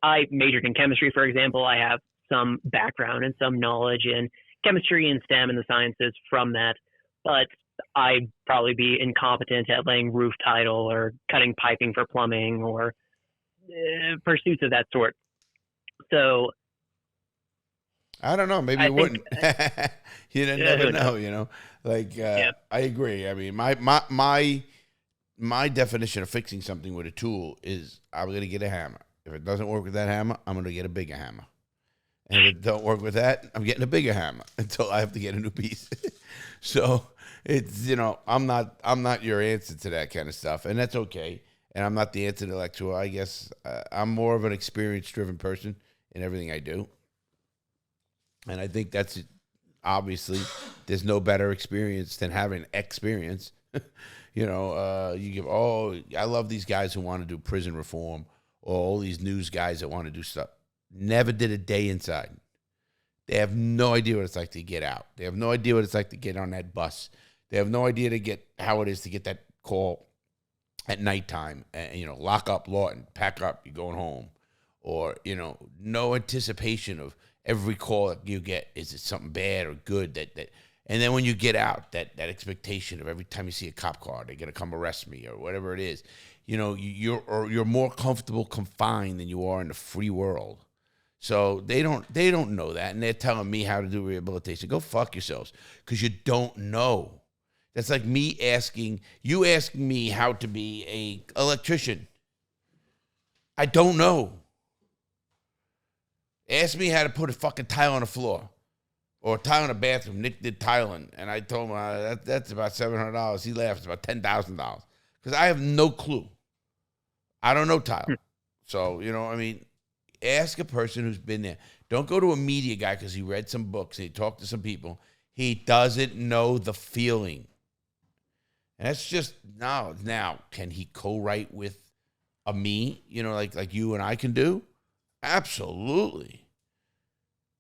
I majored in chemistry, for example. I have some background and some knowledge in chemistry and STEM and the sciences from that, but I'd probably be incompetent at laying roof tile or cutting piping for plumbing or pursuits of that sort. So I don't know. Maybe you wouldn't. You never know. You know, like I agree. I mean, my definition of fixing something with a tool is I'm going to get a hammer. If it doesn't work with that hammer, I'm going to get a bigger hammer. And if it don't work with that, I'm getting a bigger hammer until I have to get a new piece. So it's, you know, I'm not your answer to that kind of stuff, and that's okay. And I'm not the intellectual. I guess I'm more of an experience-driven person in everything I do. And I think that's obviously there's no better experience than having experience. You know, I love these guys who want to do prison reform, or all these news guys that want to do stuff. Never did a day inside. They have no idea what it's like to get out. They have no idea what it's like to get on that bus. They have no idea how it is to get that call at nighttime and, you know, lock up Lawton, pack up, you're going home. Or, you know, no anticipation of every call that you get. Is it something bad or good? And then when you get out, that expectation of every time you see a cop car, they're going to come arrest me or whatever it is. You know, you're more comfortable confined than you are in the free world. So they don't know that, and they're telling me how to do rehabilitation. Go fuck yourselves, because you don't know. That's like me asking me how to be a electrician. I don't know. Ask me how to put a fucking tile on the floor or a tile in a bathroom. Nick did tiling, and I told him that's about $700. He laughed. It's about $10,000 because I have no clue. I don't know tile. So, you know, I mean, ask a person who's been there. Don't go to a media guy because he read some books and he talked to some people. He doesn't know the feeling. And that's just knowledge. Now, can he co-write with a me, you know, like you and I can do? Absolutely.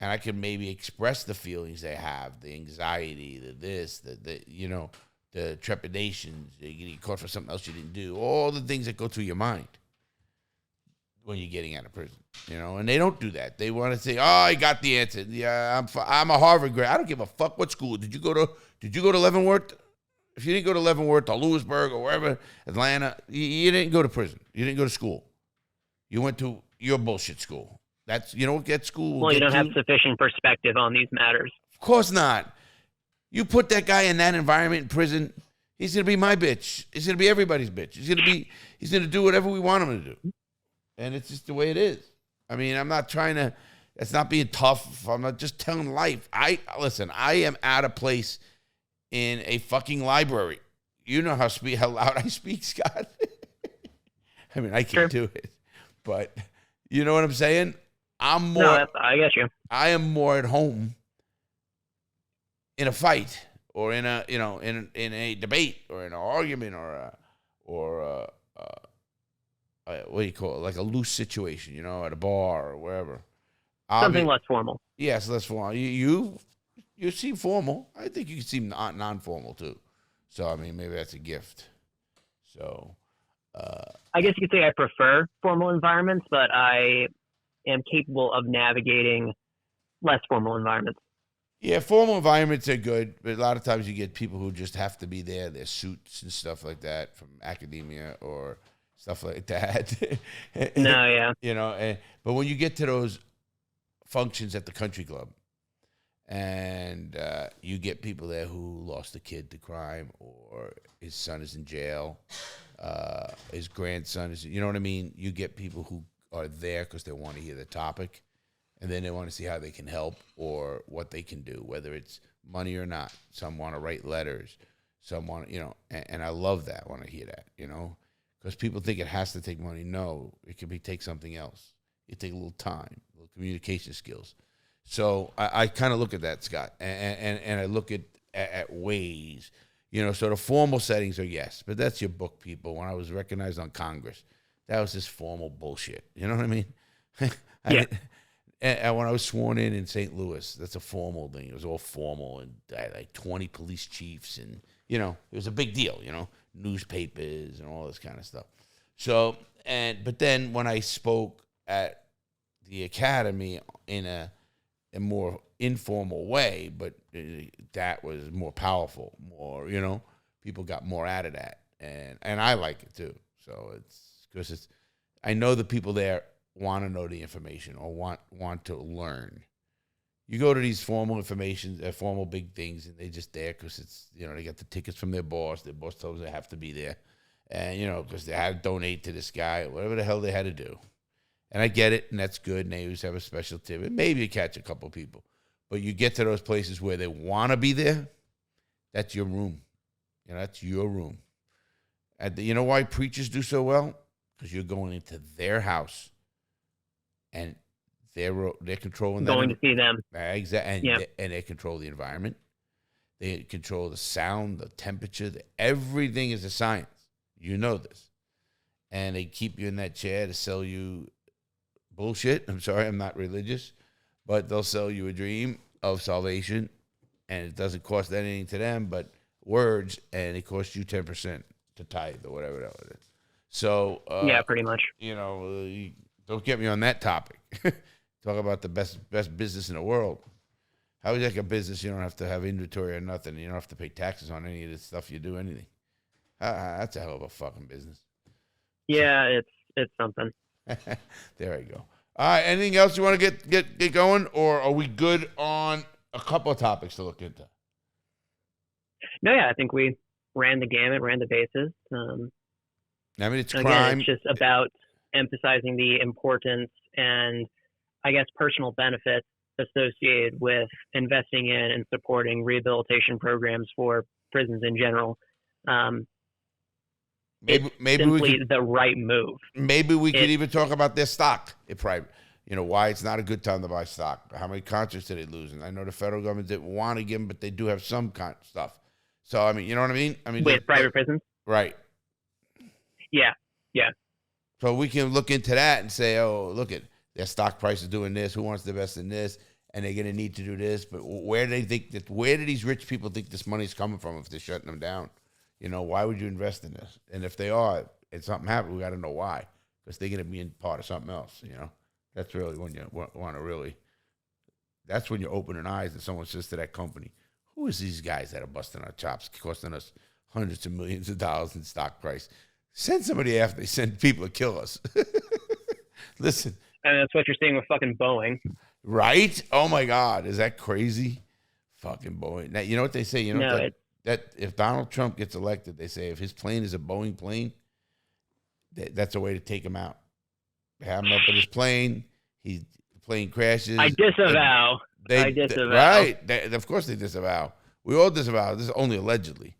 And I can maybe express the feelings they have, the anxiety, the you know, the trepidations, you get caught for something else you didn't do, all the things that go through your mind when you're getting out of prison, you know, and they don't do that. They want to say, "Oh, I got the answer. Yeah, I'm a Harvard grad. I don't give a fuck what school. Did you go to Leavenworth? If you didn't go to Leavenworth or Lewisburg or wherever, Atlanta, you didn't go to prison. You didn't go to school. You went to your bullshit school. That's, you know what that school will Well, you get don't have sufficient perspective on these matters. Of course not. You put that guy in that environment in prison, he's going to be my bitch. He's going to be everybody's bitch. He's going to do whatever we want him to do. And it's just the way it is. I mean, I'm not trying to, that's not being tough. I'm not just telling life. Listen, I am out of place in a fucking library. You know how loud I speak, Scott. I mean, I can't do it. But you know what I'm saying? I'm more. No, I get you. I am more at home in a fight or in a, you know, in a debate or in an argument or what do you call it? Like a loose situation, you know, at a bar or wherever. Something less formal. Yes, less formal. You seem formal. I think you seem non-formal too. So I mean, maybe that's a gift. So I guess you could say I prefer formal environments, but I am capable of navigating less formal environments. Yeah, formal environments are good, but a lot of times you get people who just have to be there, their suits and stuff like that from academia or stuff like that. No, yeah. You know, but when you get to those functions at the country club and you get people there who lost a kid to crime or his son is in jail, his grandson is, you know what I mean? You get people who are there because they want to hear the topic. And then they want to see how they can help or what they can do, whether it's money or not. Some want to write letters. Some want to, you know, and I love that when I hear that, you know, because people think it has to take money. No, it can take something else. It take a little time, a little communication skills. So I kind of look at that, Scott, and I look at ways. So the formal settings are yes, but that's your book people. When I was recognized on Congress, that was just formal bullshit. You know what I mean? Yeah. And when I was sworn in St. Louis, that's a formal thing. It was all formal, and I had like 20 police chiefs, and it was a big deal. Newspapers and all this kind of stuff. So but then when I spoke at the academy in a more informal way, but that was more powerful, more people got more out of that, and I like it too. So it's because I know the people there want to know the information or want to learn. You go to these formal formal big things, and they just there because it's they got the tickets from their boss. Their boss tells them they have to be there, and because they had to donate to this guy, whatever the hell they had to do. And I get it, and that's good. And they always have a special tip, and maybe you catch a couple people, but you get to those places where they want to be there. That's your room. That's your room. And you know why preachers do so well? Because you're going into their house. And they're controlling going to see them. Exactly. And they control the environment. They control the sound, the temperature. Everything is a science. You know this. And they keep you in that chair to sell you bullshit. I'm sorry, I'm not religious. But they'll sell you a dream of salvation. And it doesn't cost anything to them but words. And it costs you 10% to tithe or whatever that is. So, yeah, pretty much. Don't get me on that topic. Talk about the best business in the world. How is that a business? You don't have to have inventory or nothing. You don't have to pay taxes on any of this stuff you do, anything. That's a hell of a fucking business. Yeah, it's something. There you go. All right, anything else you want to get going, or are we good on a couple of topics to look into? No, yeah, I think we ran the gamut, ran the bases. It's again, crime. It's just about emphasizing the importance and, I guess, personal benefits associated with investing in and supporting rehabilitation programs for prisons in general. Maybe simply the right move. Maybe we could even talk about their stock. Why it's not a good time to buy stock. How many contracts did they lose? And I know the federal government didn't want to give them, but they do have some stuff. So, you know what I mean? With private prisons? Right. Yeah. So we can look into that and say, oh, look at their stock price is doing this. Who wants the best in this? And they're going to need to do this. But where do these rich people think this money's coming from if they're shutting them down? Why would you invest in this? And if they are, and something happened, we got to know why. Because they're going to be in part of something else, That's really when you want to really, that's when you're opening eyes and someone says to that company, who is these guys that are busting our chops, costing us hundreds of millions of dollars in stock price? Send somebody after they send people to kill us. Listen. And that's what you're seeing with fucking Boeing. Right? Oh, my God. Is that crazy? Fucking Boeing. Now, you know what they say? That if Donald Trump gets elected, they say if his plane is a Boeing plane, that's a way to take him out. They have him up in his plane. The plane crashes. I disavow. Right. Of course they disavow. We all disavow. This is only allegedly.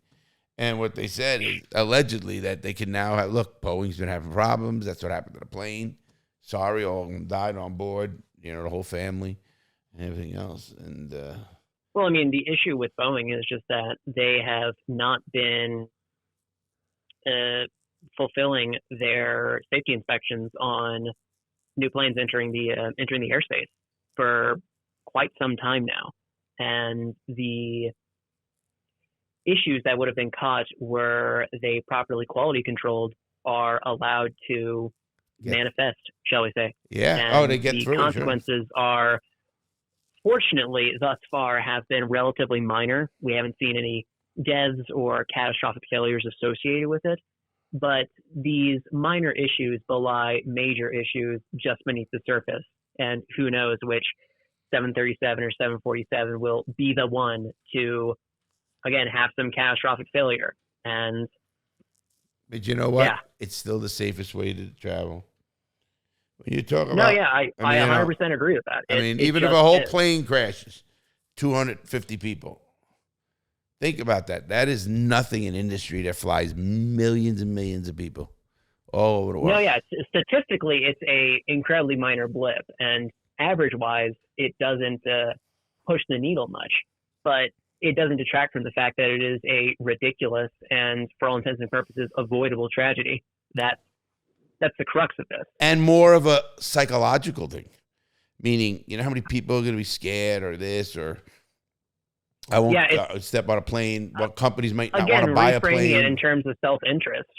And what they said is allegedly that they can now have, look, Boeing's been having problems. That's what happened to the plane. Sorry, all of them died on board, the whole family and everything else. And well, the issue with Boeing is just that they have not been fulfilling their safety inspections on new planes entering the airspace for quite some time now. And the issues that would have been caught were they properly quality controlled are allowed to manifest, shall we say. Yeah. And they get through. The consequences are, fortunately, thus far have been relatively minor. We haven't seen any deaths or catastrophic failures associated with it. But these minor issues belie major issues just beneath the surface. And who knows which 737 or 747 will be the one to, again, have some catastrophic failure. But you know what? Yeah. It's still the safest way to travel. When you talk about... No, yeah, I 100% agree with that. Even if a whole plane crashes, 250 people. Think about that. That is nothing in industry that flies millions and millions of people all over the world. No, yeah. Statistically, it's a incredibly minor blip. And average-wise, it doesn't push the needle much. But it doesn't detract from the fact that it is a ridiculous and, for all intents and purposes, avoidable tragedy. That's the crux of this. And more of a psychological thing, meaning, you know, how many people are going to be scared or this or I won't step on a plane. What companies might not want to buy a plane. Reframing it in terms of self-interest.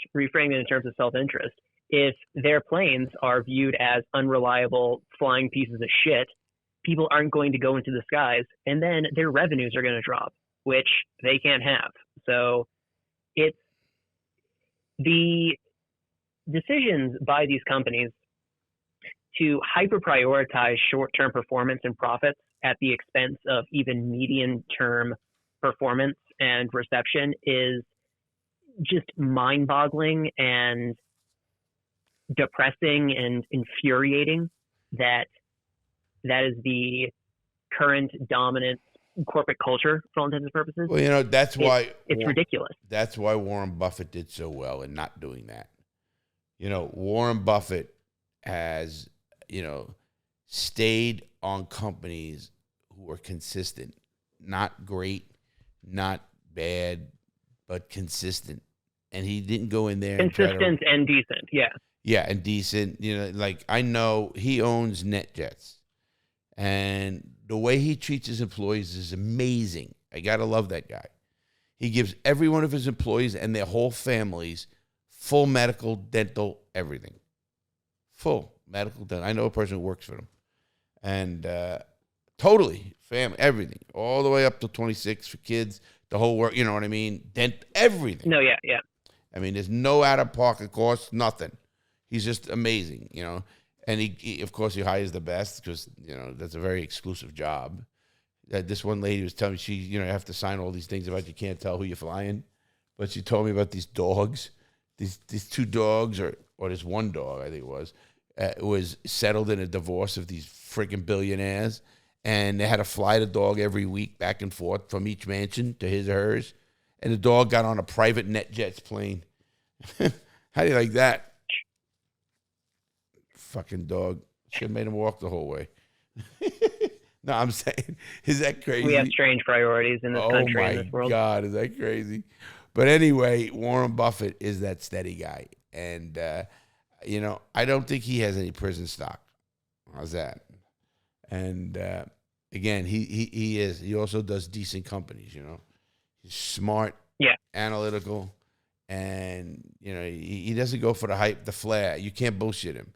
If their planes are viewed as unreliable flying pieces of shit, people aren't going to go into the skies, and then their revenues are going to drop, which they can't have. So it's the decisions by these companies to hyper-prioritize short-term performance and profits at the expense of even medium-term performance and reception is just mind-boggling and depressing and infuriating. That is the current dominant corporate culture for all intents and purposes. Well, you know, that's why it's ridiculous. That's why Warren Buffett did so well in not doing that. You know, Warren Buffett has, you know, stayed on companies who were consistent, not great, not bad, but consistent. And he didn't go in there consistent and decent, yeah. Yeah, and decent. You know, like I know he owns NetJets, and the way he treats his employees is amazing. I gotta love that guy. He gives every one of his employees and their whole families full medical, dental, everything. Full medical, dental. I know a person who works for him, and totally family, everything, all the way up to 26 for kids. The whole work, you know what I mean? Everything. No, yeah. I mean, there's no out-of-pocket cost, nothing. He's just amazing, you know. And he of course, he hires the best because, you know, that's a very exclusive job. This one lady was telling me you have to sign all these things about you can't tell who you're flying. But she told me about these dogs, these two dogs, or this one dog, I think it was settled in a divorce of these freaking billionaires. And they had to fly the dog every week back and forth from each mansion to his or hers. And the dog got on a private NetJets plane. How do you like that? Fucking dog. Should have made him walk the whole way. No, I'm saying, is that crazy? We have strange priorities in this country, in this world. Oh, my God, is that crazy? But anyway, Warren Buffett is that steady guy. And, you know, I don't think he has any prison stock. How's that? And, again, he is. He also does decent companies, you know. He's smart, analytical, and, you know, he doesn't go for the hype, the flair. You can't bullshit him.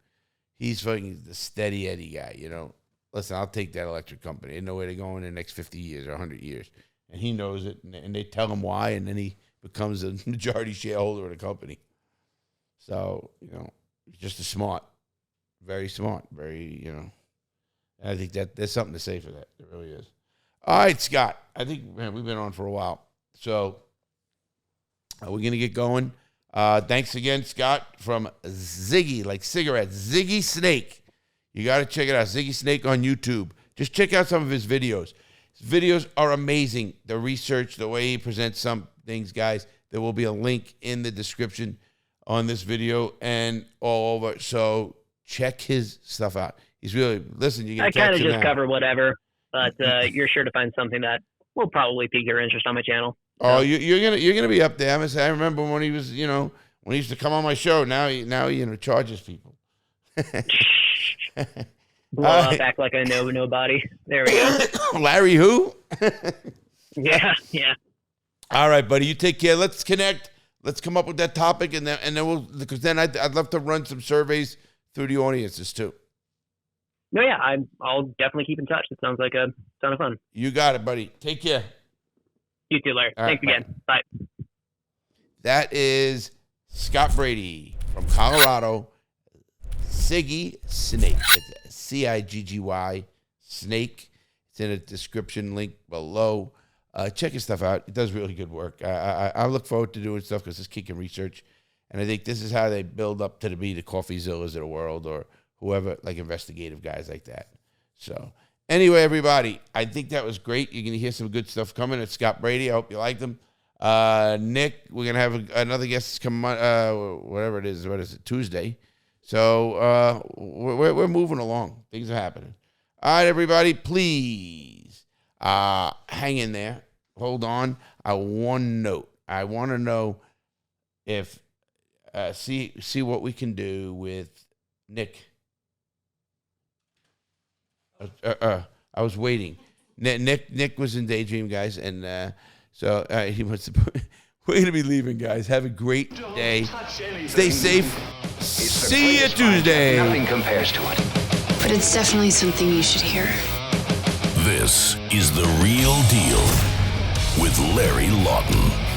He's fucking the steady Eddie guy, you know. Listen, I'll take that electric company. They know where they're going in the next 50 years or 100 years. And he knows it, and they tell him why, and then he becomes a majority shareholder of the company. So, you know, he's just very smart, very, you know. And I think that there's something to say for that. There really is. All right, Scott. I think, man, we've been on for a while. So we're going to get going. Thanks again, Scott, from Ziggy, like cigarettes, Ciggy Snake. You got to check it out, Ciggy Snake on YouTube. Just check out some of his videos. His videos are amazing. The research, the way he presents some things, guys. There will be a link in the description on this video and all over. So check his stuff out. He's really, listen, you can catch him. I kind of just cover whatever, but you're sure to find something that will probably pique your interest on my channel. Oh, you're gonna be up there. I remember when he was, you know, when he used to come on my show. Now he you know, charges people. Blow up, act like I know nobody. There we go. Larry who? Yeah. All right, buddy. You take care. Let's connect. Let's come up with that topic, and then we'll, because then I'd love to run some surveys through the audiences too. No, yeah, I'll definitely keep in touch. It sounds like a ton of fun. You got it, buddy. Take care. You too, Larry. All right, Thanks again. Bye. That is Scott Brady from Colorado. Ciggy Snake. It's Ciggy Snake. It's in a description link below. Check his stuff out. It does really good work. I look forward to doing stuff because this kid can research. And I think this is how they build up to be the CoffeeZillas of the world, or whoever, like investigative guys like that. So anyway, everybody, I think that was great. You're going to hear some good stuff coming. It's Scott Brady. I hope you liked them. Nick, we're going to have another guest come on, whatever it is. What is it? Tuesday. So we're moving along. Things are happening. All right, everybody, please hang in there. hold on. One note. I want to know if see what we can do with Nick. I was waiting. Nick was in Daydream, guys, and so he wants to. We're gonna be leaving, guys. Have a great day. Stay safe. See you Tuesday. Nothing compares to it. But it's definitely something you should hear. This is The Real Deal with Larry Lawton.